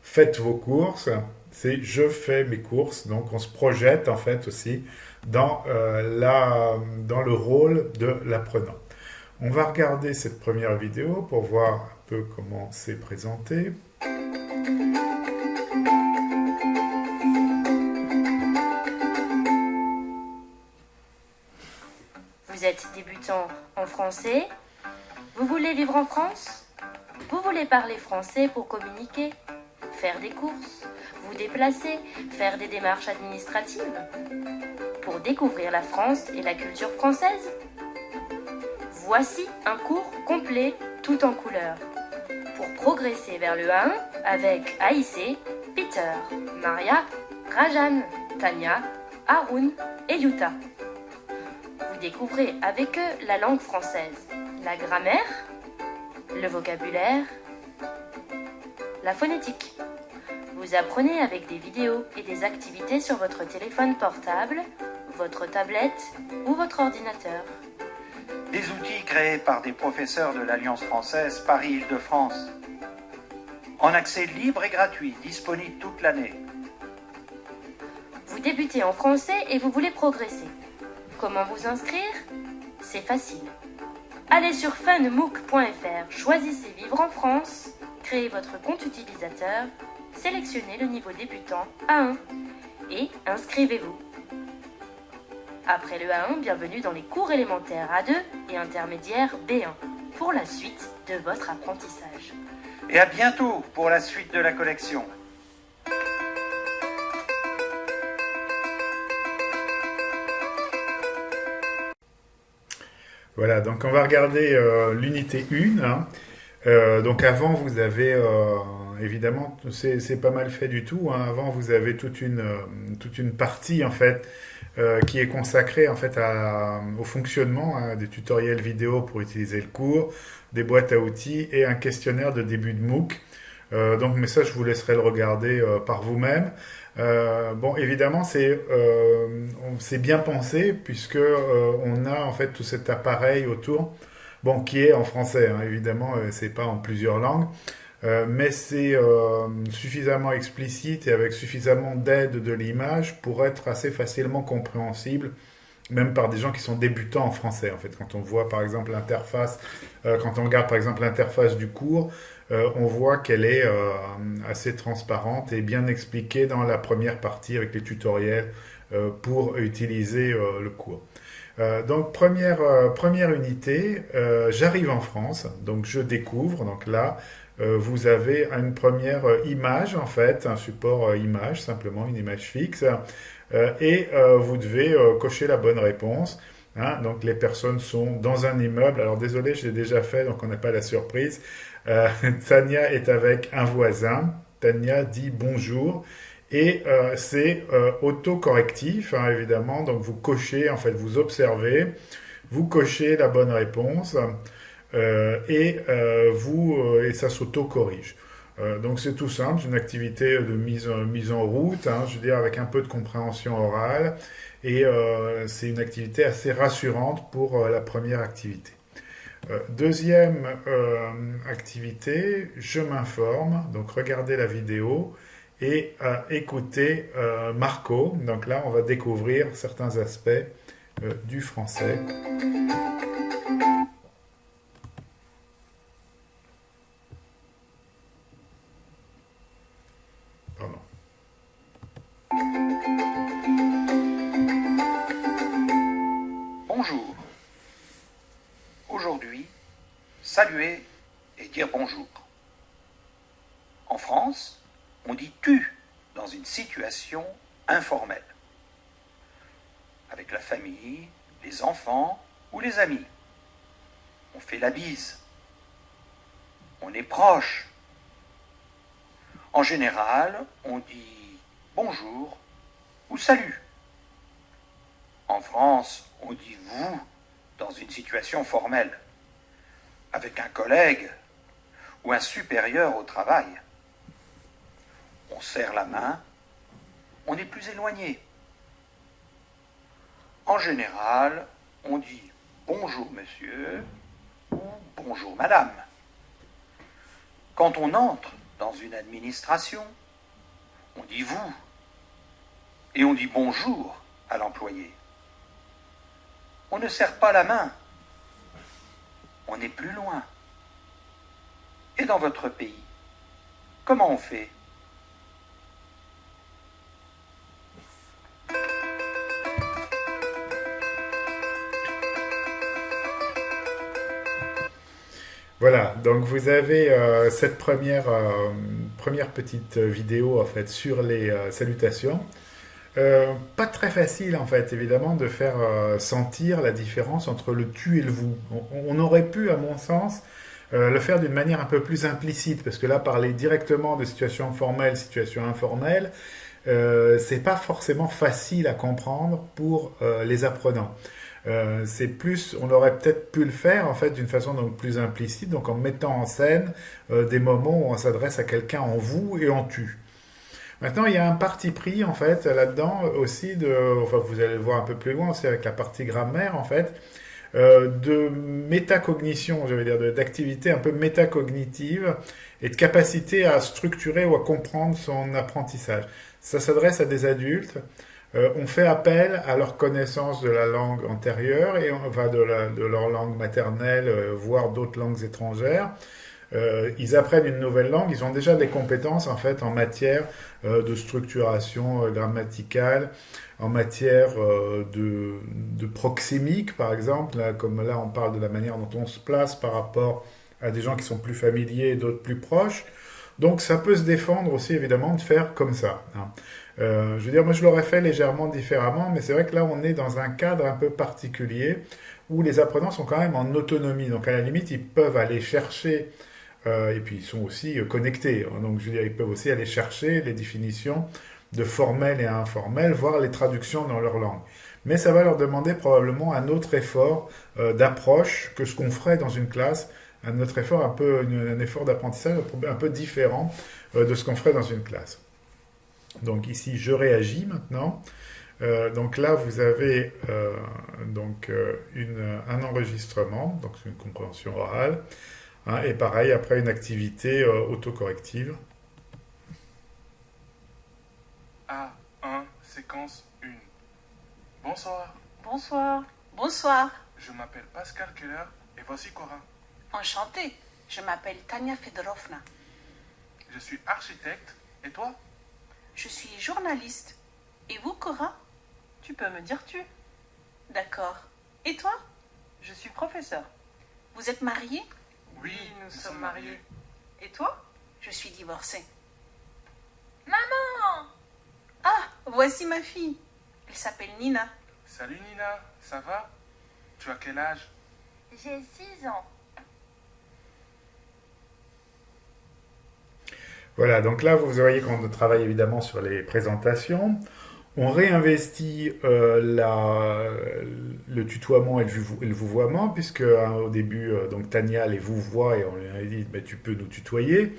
faites vos courses. C'est je fais mes courses. Donc, on se projette en fait aussi dans dans le rôle de l'apprenant. On va regarder cette première vidéo pour voir un peu comment c'est présenté. Vous êtes débutant en français. Vous voulez vivre en France? Vous voulez parler français pour communiquer, faire des courses, vous déplacer, faire des démarches administratives, pour découvrir la France et la culture française? Voici un cours complet, tout en couleurs, pour progresser vers le A1 avec Aïssé, Peter, Maria, Rajan, Tania, Haroun et Yuta. Vous découvrez avec eux la langue française, la grammaire, le vocabulaire, la phonétique. Vous apprenez avec des vidéos et des activités sur votre téléphone portable, votre tablette ou votre ordinateur. Des outils créés par des professeurs de l'Alliance française Paris-Île-de-France. En accès libre et gratuit, disponible toute l'année. Vous débutez en français et vous voulez progresser. Comment vous inscrire? C'est facile. Allez sur funmook.fr, choisissez Vivre en France, créez votre compte utilisateur, sélectionnez le niveau débutant A1 et inscrivez-vous. Après le A1, bienvenue dans les cours élémentaires A2 et intermédiaires B1 pour la suite de votre apprentissage. Et à bientôt pour la suite de la collection. Voilà, donc on va regarder l'unité 1. Hein. Donc avant, vous avez, évidemment, c'est pas mal fait du tout. Hein. Avant, vous avez toute une partie, en fait, qui est consacrée, en fait, au fonctionnement, hein, des tutoriels vidéo pour utiliser le cours, des boîtes à outils et un questionnaire de début de MOOC. Donc, mais ça, je vous laisserai le regarder par vous-même. Bon, évidemment, c'est bien pensé puisque on a en fait tout cet appareil autour, bon, qui est en français, hein, évidemment, c'est pas en plusieurs langues, mais c'est suffisamment explicite et avec suffisamment d'aide de l'image pour être assez facilement compréhensible, même par des gens qui sont débutants en français. En fait, quand on voit par exemple l'interface, quand on regarde par exemple l'interface du cours, on voit qu'elle est assez transparente et bien expliquée dans la première partie avec les tutoriels pour utiliser le cours. Donc première unité, j'arrive en France, donc je découvre, donc là vous avez une première image en fait, un support image, simplement une image fixe, et vous devez cocher la bonne réponse. Hein, donc les personnes sont dans un immeuble, alors désolé je l'ai déjà fait donc on n'a pas la surprise. Tania est avec un voisin, Tania dit bonjour et c'est autocorrectif hein, évidemment, donc vous cochez, en fait vous observez, vous cochez la bonne réponse et ça s'auto-corrige. Donc c'est tout simple, c'est une activité de mise en route, hein, je veux dire avec un peu de compréhension orale et c'est une activité assez rassurante pour la première activité. Deuxième activité, je m'informe, donc regardez la vidéo et écoutez Marco. Donc là, on va découvrir certains aspects du français. Pardon. Bonjour. Aujourd'hui, saluer et dire bonjour. En France, on dit tu dans une situation informelle, avec la famille, les enfants ou les amis. fait la bise. On est proche. En général, on dit bonjour ou salut. En France, on dit vous dans une situation formelle, avec un collègue ou un supérieur au travail. On serre la main, on est plus éloigné. En général, on dit bonjour monsieur ou bonjour madame. Quand on entre dans une administration, on dit vous et on dit bonjour à l'employé. On ne serre pas la main, on est plus loin. Et dans votre pays, comment on fait ? Voilà, donc vous avez cette première petite vidéo en fait sur les salutations. Pas très facile en fait évidemment de faire sentir la différence entre le tu et le vous. On aurait pu à mon sens le faire d'une manière un peu plus implicite parce que là parler directement de situation formelle, situation informelle, c'est pas forcément facile à comprendre pour les apprenants. C'est plus, on aurait peut-être pu le faire en fait d'une façon donc plus implicite, donc en mettant en scène des moments où on s'adresse à quelqu'un en vous et en tu. Maintenant, il y a un parti pris en fait là-dedans aussi enfin vous allez le voir un peu plus loin, c'est avec la partie grammaire en fait, de métacognition, je veux dire d'activité un peu métacognitive et de capacité à structurer ou à comprendre son apprentissage. Ça s'adresse à des adultes. On fait appel à leur connaissance de la langue antérieure et on va de leur langue maternelle, voire d'autres langues étrangères. Ils apprennent une nouvelle langue, ils ont déjà des compétences en fait en matière de structuration grammaticale, en matière de proxémique par exemple, là, comme là on parle de la manière dont on se place par rapport à des gens qui sont plus familiers et d'autres plus proches. Donc ça peut se défendre aussi évidemment de faire comme ça, hein. Je veux dire, moi je l'aurais fait légèrement différemment, mais c'est vrai que là on est dans un cadre un peu particulier où les apprenants sont quand même en autonomie. Donc à la limite, ils peuvent aller chercher, et puis ils sont aussi connectés. Donc je veux dire, ils peuvent aussi aller chercher les définitions de formel et informel, voire les traductions dans leur langue. Mais ça va leur demander probablement un autre effort d'approche que ce qu'on ferait dans une classe, un autre effort, un effort d'apprentissage un peu différent de ce qu'on ferait dans une classe. Donc ici, je réagis maintenant. Donc là, vous avez un enregistrement, donc c'est une compréhension orale, hein, et pareil, après une activité autocorrective. A1, séquence 1. Bonsoir, Bonsoir. Bonsoir. je m'appelle Pascal Keller et voici Cora. Enchantée. Je m'appelle Tania Fedorovna. Je suis architecte et toi ? Je suis journaliste. Et vous, Cora? Tu peux me dire tu. D'accord. Et toi? Je suis professeur. Vous êtes mariée? Oui, nous sommes mariés. Et toi? Je suis divorcée. Maman! Ah, voici ma fille. Elle s'appelle Nina. Salut Nina, ça va ? Tu as quel âge ? J'ai 6 ans. Voilà, donc là, vous voyez qu'on travaille évidemment sur les présentations. On réinvestit le tutoiement et le vouvoiement, puisque hein, au début, donc Tania les vouvoie et on lui a dit bah, tu peux nous tutoyer.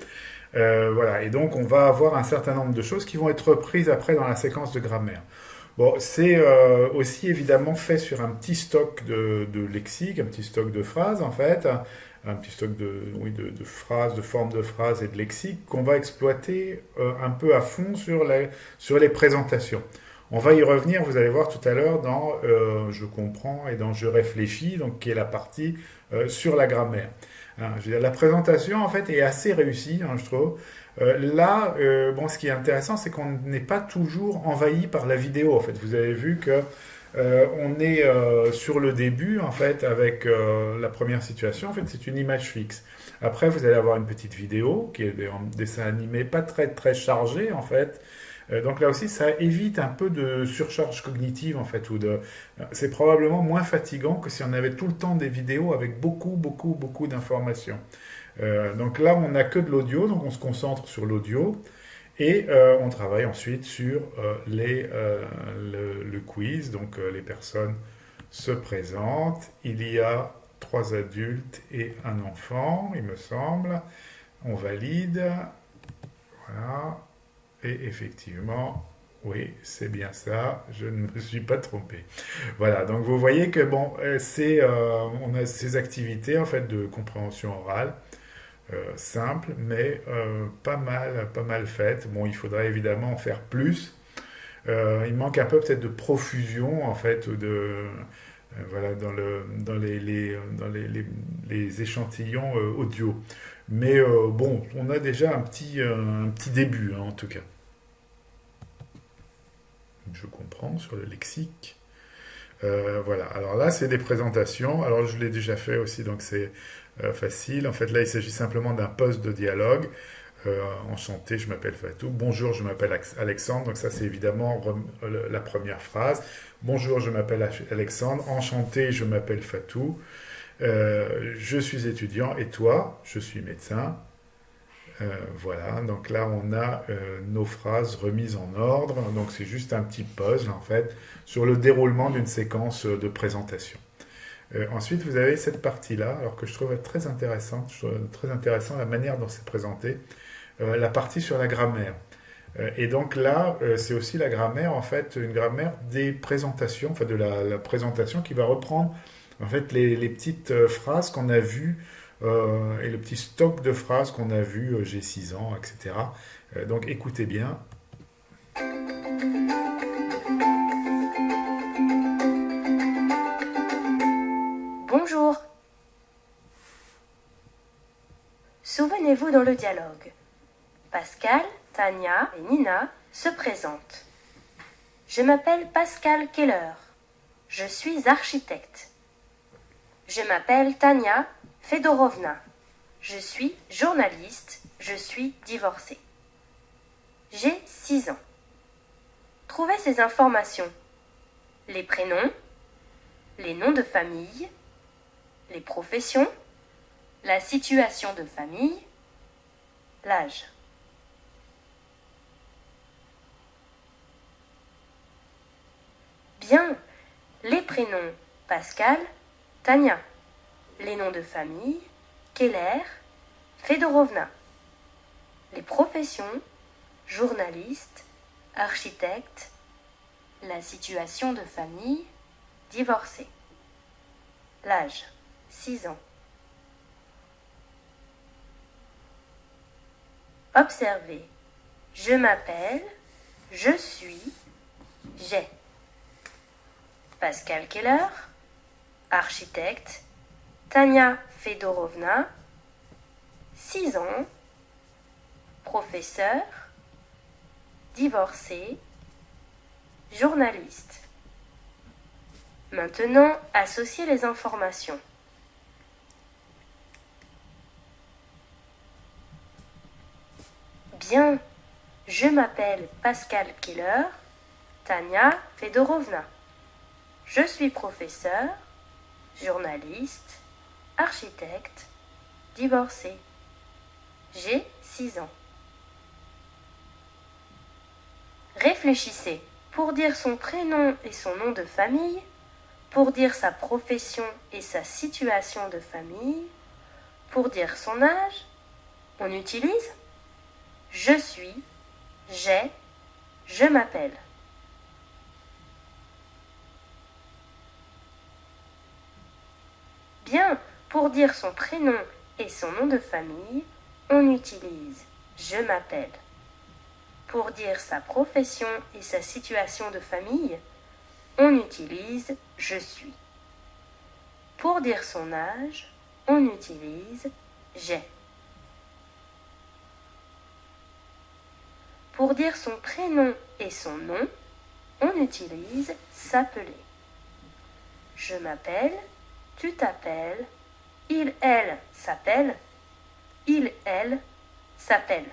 Voilà, et donc on va avoir un certain nombre de choses qui vont être reprises après dans la séquence de grammaire. Bon, c'est aussi évidemment fait sur un petit stock de lexique, un petit stock de phrases en fait, un petit stock de phrases, de formes de phrases et de lexique qu'on va exploiter un peu à fond sur les présentations. On va y revenir, vous allez voir tout à l'heure dans Je comprends et dans Je réfléchis, donc qui est la partie sur la grammaire. Hein, je veux dire, la présentation en fait est assez réussie, hein, je trouve. Bon, ce qui est intéressant, c'est qu'on n'est pas toujours envahi par la vidéo. En fait, vous avez vu que on est sur le début en fait avec la première situation. En fait, c'est une image fixe. Après, vous allez avoir une petite vidéo qui est un dessin animé pas très très chargé en fait. Donc là aussi, ça évite un peu de surcharge cognitive en fait, c'est probablement moins fatigant que si on avait tout le temps des vidéos avec beaucoup d'informations. Donc là, on n'a que de l'audio, donc on se concentre sur l'audio et on travaille ensuite sur le quiz. Donc les personnes se présentent. Il y a 3 adultes et un enfant, il me semble. On valide. Voilà. Et effectivement, oui, c'est bien ça. Je ne me suis pas trompé. Voilà. Donc vous voyez que bon, on a ces activités en fait de compréhension orale. Simple, mais pas mal faite. Bon, il faudrait évidemment en faire plus. Il manque un peu peut-être de profusion en fait voilà dans les échantillons audio. Mais bon, on a déjà un petit début hein, en tout cas. Je comprends sur le lexique. Voilà. Alors là, c'est des présentations. Alors je l'ai déjà fait aussi, donc c'est facile. En fait, là, il s'agit simplement d'un poste de dialogue. Enchanté, je m'appelle Fatou. Bonjour, je m'appelle Alexandre. Donc ça, c'est évidemment la première phrase. Bonjour, je m'appelle Alexandre. Enchanté, je m'appelle Fatou. Je suis étudiant. Et toi? Je suis médecin. Voilà, donc là on a nos phrases remises en ordre, donc c'est juste un petit puzzle en fait sur le déroulement d'une séquence de présentation. Ensuite vous avez cette partie-là, alors que je trouve très intéressante, très intéressant la manière dont c'est présenté, la partie sur la grammaire. Et donc là, c'est aussi la grammaire, en fait, une grammaire des présentations, enfin de la présentation qui va reprendre en fait les petites phrases qu'on a vues et le petit stock de phrases qu'on a vu, j'ai 6 ans, etc. Donc écoutez bien. Bonjour. Souvenez-vous dans le dialogue. Pascal, Tania et Nina se présentent. Je m'appelle Pascal Keller. Je suis architecte. Je m'appelle Tania Fedorovna. Je suis journaliste. Je suis divorcée. J'ai 6 ans. Trouvez ces informations. Les prénoms, les noms de famille, les professions, la situation de famille, l'âge. Bien, les prénoms Pascal, Tania. Les noms de famille, Keller, Fedorovna. Les professions, journaliste, architecte. La situation de famille, divorcée. L'âge, 6 ans. Observez. Je m'appelle, je suis, j'ai. Pascal Keller, architecte. Tania Fedorovna, 6 ans, professeur, divorcé, journaliste. Maintenant, associez les informations. Bien, je m'appelle Pascal Keller, Tania Fedorovna. Je suis professeur, journaliste, architecte, divorcé. J'ai 6 ans. Réfléchissez. Pour dire son prénom et son nom de famille, pour dire sa profession et sa situation de famille, pour dire son âge, on utilise je suis, j'ai, je m'appelle. Bien, pour dire son prénom et son nom de famille, on utilise je m'appelle. Pour dire sa profession et sa situation de famille, on utilise je suis. Pour dire son âge, on utilise j'ai. Pour dire son prénom et son nom, on utilise s'appeler. Je m'appelle, tu t'appelles, il, elle s'appelle, il, elle s'appelle.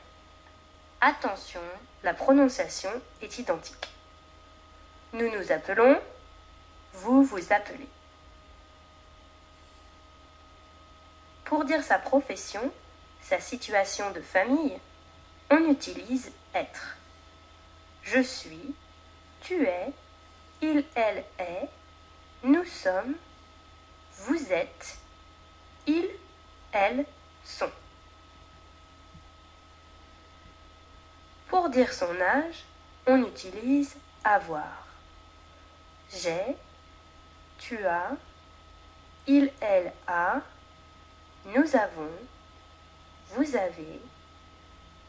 Attention, la prononciation est identique. Nous nous appelons, vous vous appelez. Pour dire sa profession, sa situation de famille, on utilise être. Je suis, tu es, il, elle est, nous sommes, vous êtes, ils, elles sont. Pour dire son âge, on utilise avoir. J'ai, tu as, il, elle a, nous avons, vous avez,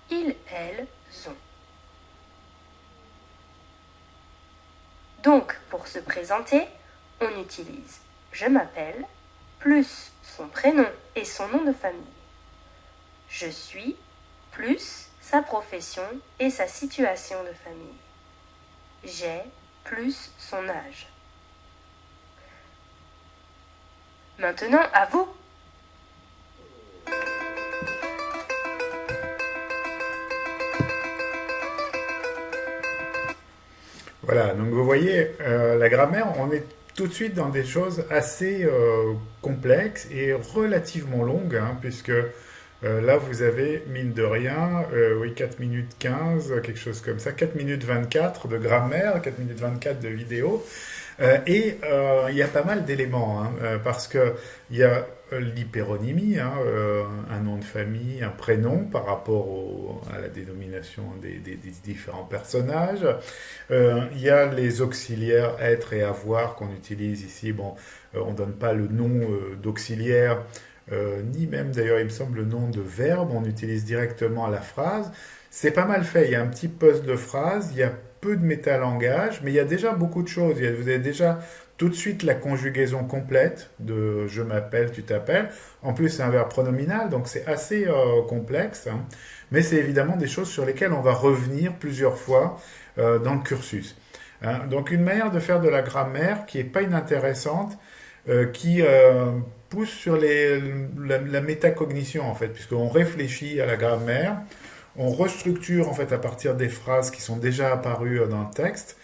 ils, elles ont. Donc, pour se présenter, on utilise je m'appelle plus son prénom et son nom de famille. Je suis plus sa profession et sa situation de famille. J'ai plus son âge. Maintenant, à vous. Voilà, donc vous voyez, la grammaire, on est tout de suite dans des choses assez complexes et relativement longues, hein, puisque là vous avez, mine de rien, oui, 4 minutes 15, quelque chose comme ça, 4 minutes 24 de grammaire, 4 minutes 24 de vidéo, et il y a pas mal d'éléments, hein, parce que il y a l'hyperonymie, hein, un nom de famille, un prénom par rapport à la dénomination des différents personnages. Il y a les auxiliaires être et avoir qu'on utilise ici. Bon, on ne donne pas le nom d'auxiliaire, ni même d'ailleurs, il me semble, le nom de verbe. On utilise directement la phrase. C'est pas mal fait. Il y a un petit poste de phrase, il y a peu de métalangage, mais il y a déjà beaucoup de choses. Vous avez déjà tout de suite la conjugaison complète de je m'appelle, tu t'appelles. En plus, c'est un verbe pronominal, donc c'est assez complexe, hein. Mais c'est évidemment des choses sur lesquelles on va revenir plusieurs fois dans le cursus, hein. Donc une manière de faire de la grammaire qui n'est pas inintéressante, qui pousse sur la métacognition en fait, puisqu'on réfléchit à la grammaire, on restructure en fait à partir des phrases qui sont déjà apparues dans le texte.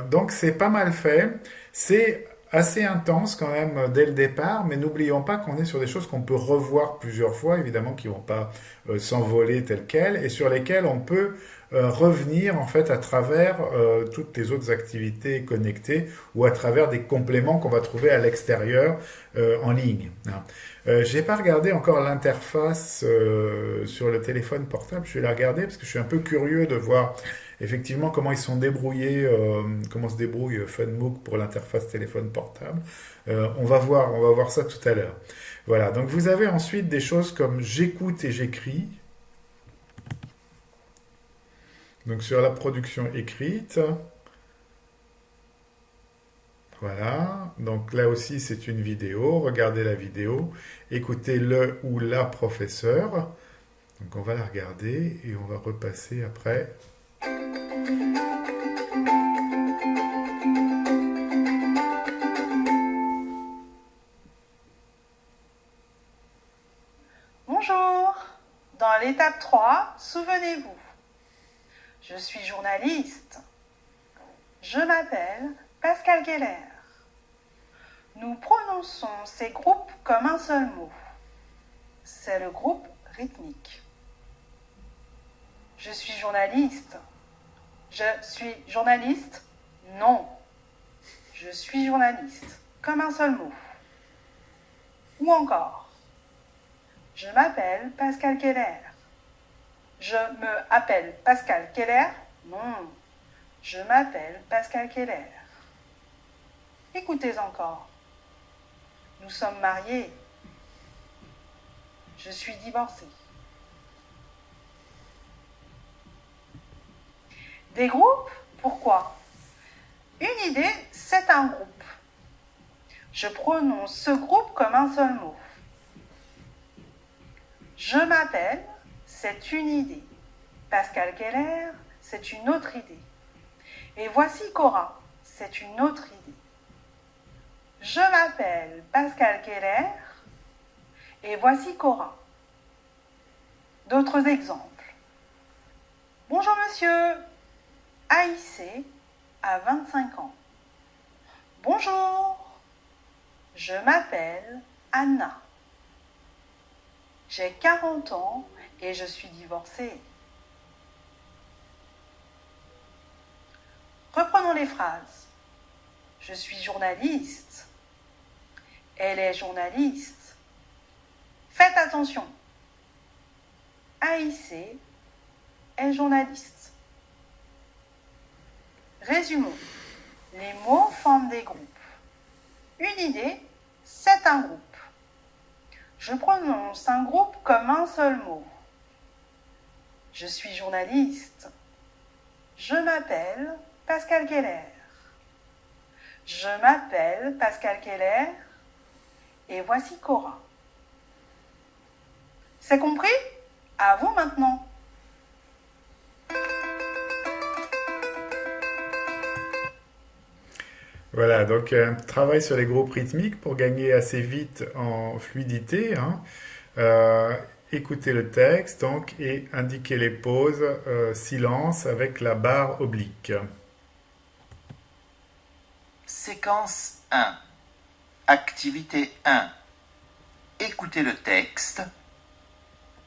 Donc c'est pas mal fait, c'est assez intense quand même dès le départ, mais n'oublions pas qu'on est sur des choses qu'on peut revoir plusieurs fois, évidemment qui ne vont pas s'envoler telles quelles, et sur lesquelles on peut revenir en fait à travers toutes les autres activités connectées ou à travers des compléments qu'on va trouver à l'extérieur en ligne, hein. J'ai pas regardé encore l'interface sur le téléphone portable, je vais la regarder parce que je suis un peu curieux de voir effectivement comment ils sont débrouillés, comment se débrouille Funmook pour l'interface téléphone portable. On va voir ça tout à l'heure. Voilà, donc vous avez ensuite des choses comme j'écoute et j'écris. Donc sur la production écrite. Voilà, donc là aussi c'est une vidéo, regardez la vidéo, écoutez le ou la professeur. Donc on va la regarder et on va repasser après. Bonjour. Dans l'étape 3, souvenez-vous. Je suis journaliste. Je m'appelle Pascal Keller. Nous prononçons ces groupes comme un seul mot. C'est le groupe rythmique. Je suis journaliste. Je suis journaliste? Non. Je suis journaliste. Comme un seul mot. Ou encore. Je m'appelle Pascal Keller. Je me appelle Pascal Keller? Non. Je m'appelle Pascal Keller. Écoutez encore. Nous sommes mariés. Je suis divorcée. Des groupes? Pourquoi? Une idée, c'est un groupe. Je prononce ce groupe comme un seul mot. Je m'appelle, c'est une idée. Pascal Keller, c'est une autre idée. Et voici Cora, c'est une autre idée. Je m'appelle Pascal Keller et voici Cora. D'autres exemples. Bonjour monsieur. AIC a 25 ans. Bonjour. Je m'appelle Anna. J'ai 40 ans et je suis divorcée. Reprenons les phrases. Je suis journaliste. Elle est journaliste. Faites attention. AIC est journaliste. Résumons. Les mots forment des groupes. Une idée, c'est un groupe. Je prononce un groupe comme un seul mot. Je suis journaliste. Je m'appelle Pascal Keller. Je m'appelle Pascal Keller et voici Cora. C'est compris? À vous maintenant. Voilà, donc travail sur les groupes rythmiques pour gagner assez vite en fluidité, hein. Écoutez le texte donc et indiquez les pauses, silence avec la barre oblique. Séquence 1. Activité 1. Écoutez le texte.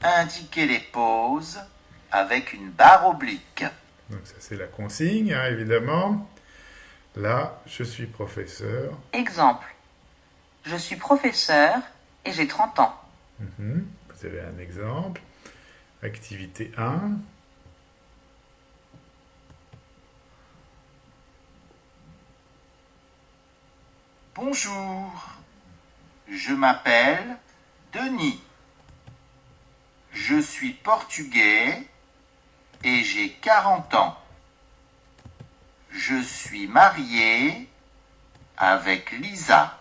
Indiquez les pauses avec une barre oblique. Donc ça c'est la consigne, hein, évidemment. Là, je suis professeur. Exemple. Je suis professeur et j'ai 30 ans. Vous avez un exemple. Activité 1. Bonjour. Je m'appelle Denis. Je suis portugais et j'ai 40 ans. Je suis marié avec Lisa.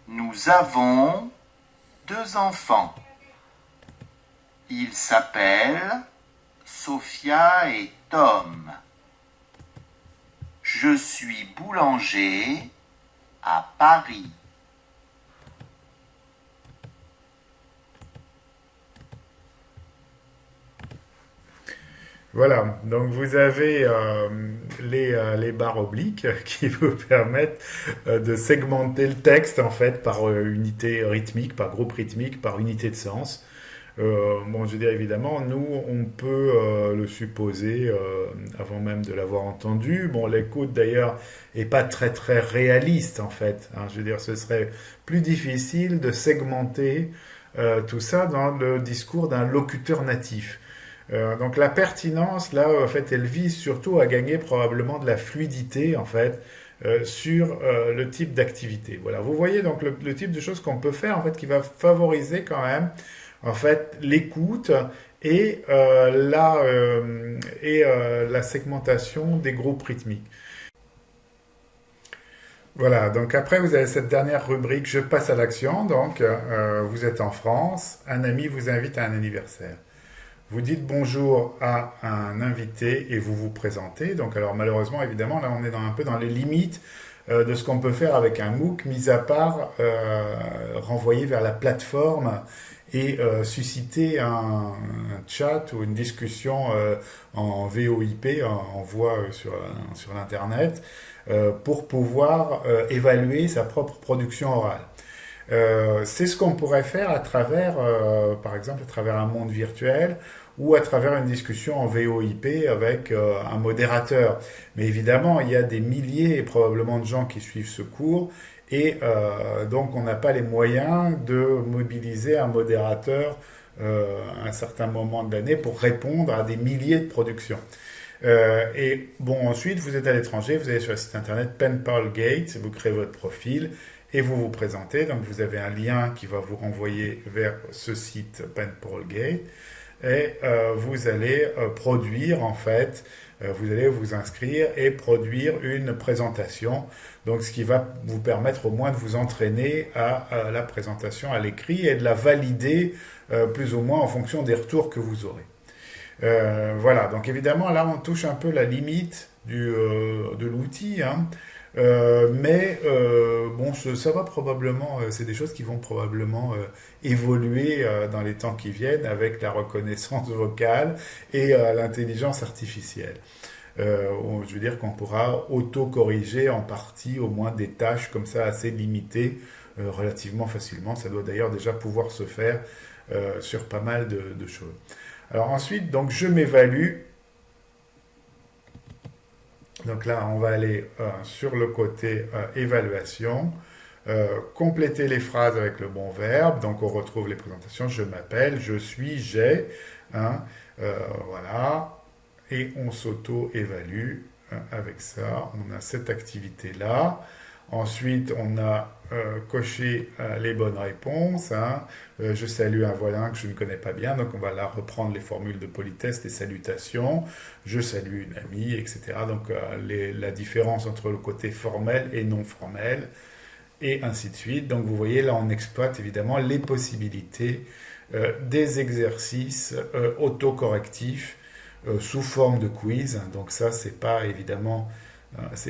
Nous avons 2 enfants. Ils s'appellent Sophia et Tom. Je suis boulanger à Paris. Voilà, donc vous avez les barres obliques qui vous permettent de segmenter le texte en fait par unité rythmique, par groupe rythmique, par unité de sens. Bon, je veux dire évidemment, nous on peut le supposer avant même de l'avoir entendu. Bon, l'écoute d'ailleurs est pas très très réaliste en fait, hein. Je veux dire, ce serait plus difficile de segmenter tout ça dans le discours d'un locuteur natif. Donc la pertinence, là, en fait, elle vise surtout à gagner probablement de la fluidité, en fait, sur le type d'activité. Voilà, vous voyez donc le type de choses qu'on peut faire, en fait, qui va favoriser quand même, en fait, l'écoute et la segmentation des groupes rythmiques. Voilà, donc après vous avez cette dernière rubrique, je passe à l'action. Donc, vous êtes en France, un ami vous invite à un anniversaire. Vous dites bonjour à un invité et vous vous présentez. Donc, alors malheureusement, évidemment, là, on est un peu dans les limites de ce qu'on peut faire avec un MOOC, mis à part renvoyer vers la plateforme et susciter un chat ou une discussion en VoIP, en voix sur l'Internet, pour pouvoir évaluer sa propre production orale. C'est ce qu'on pourrait faire à travers, par exemple, à travers un monde virtuel ou à travers une discussion en VoIP avec un modérateur. Mais évidemment, il y a des milliers et probablement de gens qui suivent ce cours et donc on n'a pas les moyens de mobiliser un modérateur à un certain moment de l'année pour répondre à des milliers de productions. Et bon, ensuite, vous êtes à l'étranger, vous allez sur le site internet PenPalGate, vous créez votre profil et vous vous présentez. Donc, vous avez un lien qui va vous renvoyer vers ce site PenPalGate et vous allez produire, en fait, vous allez vous inscrire et produire une présentation. Donc, ce qui va vous permettre au moins de vous entraîner à la présentation à l'écrit et de la valider plus ou moins en fonction des retours que vous aurez. Voilà, donc évidemment, là, on touche un peu la limite de l'outil, hein. Bon, ça va probablement, c'est des choses qui vont probablement évoluer dans les temps qui viennent avec la reconnaissance vocale et l'intelligence artificielle. Je veux dire qu'on pourra auto-corriger en partie au moins des tâches comme ça assez limitées relativement facilement. Ça doit d'ailleurs déjà pouvoir se faire sur pas mal de choses. Alors ensuite, donc je m'évalue. Donc là, on va aller sur le côté évaluation, compléter les phrases avec le bon verbe. Donc on retrouve les présentations. Je m'appelle, je suis, j'ai. Hein, voilà. Et on s'auto-évalue avec ça. On a cette activité-là. Ensuite, on a coché les bonnes réponses. Hein. Je salue un voisin que je ne connais pas bien, donc on va là reprendre les formules de politesse, les salutations. Je salue une amie, etc. Donc la différence entre le côté formel et non formel, et ainsi de suite. Donc vous voyez, là on exploite évidemment les possibilités des exercices autocorrectifs sous forme de quiz. Donc ça, c'est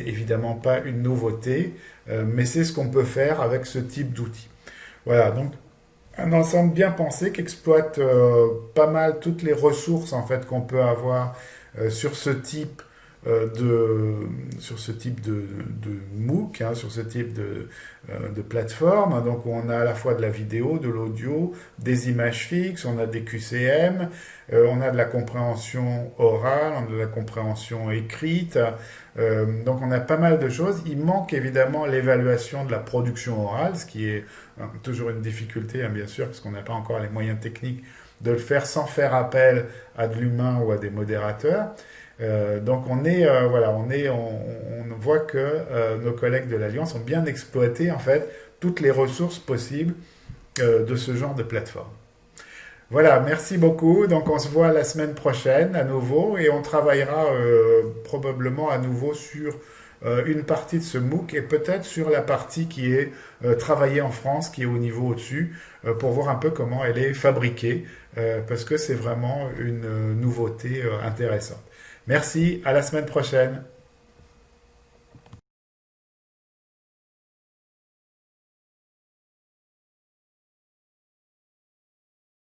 évidemment pas une nouveauté, mais c'est ce qu'on peut faire avec ce type d'outils. Voilà, donc un ensemble bien pensé qui exploite pas mal toutes les ressources en fait qu'on peut avoir sur ce type de MOOC, hein, sur ce type de plateforme. Donc on a à la fois de la vidéo, de l'audio, des images fixes, on a des QCM, on a de la compréhension orale, on a de la compréhension écrite. Donc on a pas mal de choses. Il manque évidemment l'évaluation de la production orale, ce qui est toujours une difficulté, hein, bien sûr, parce qu'on n'a pas encore les moyens techniques de le faire sans faire appel à de l'humain ou à des modérateurs. Donc on voit que nos collègues de l'Alliance ont bien exploité en fait toutes les ressources possibles de ce genre de plateforme. Voilà, merci beaucoup. Donc on se voit la semaine prochaine à nouveau et on travaillera probablement à nouveau sur une partie de ce MOOC et peut-être sur la partie qui est travaillée en France, qui est au niveau au-dessus, pour voir un peu comment elle est fabriquée, parce que c'est vraiment une nouveauté intéressante. Merci, à la semaine prochaine.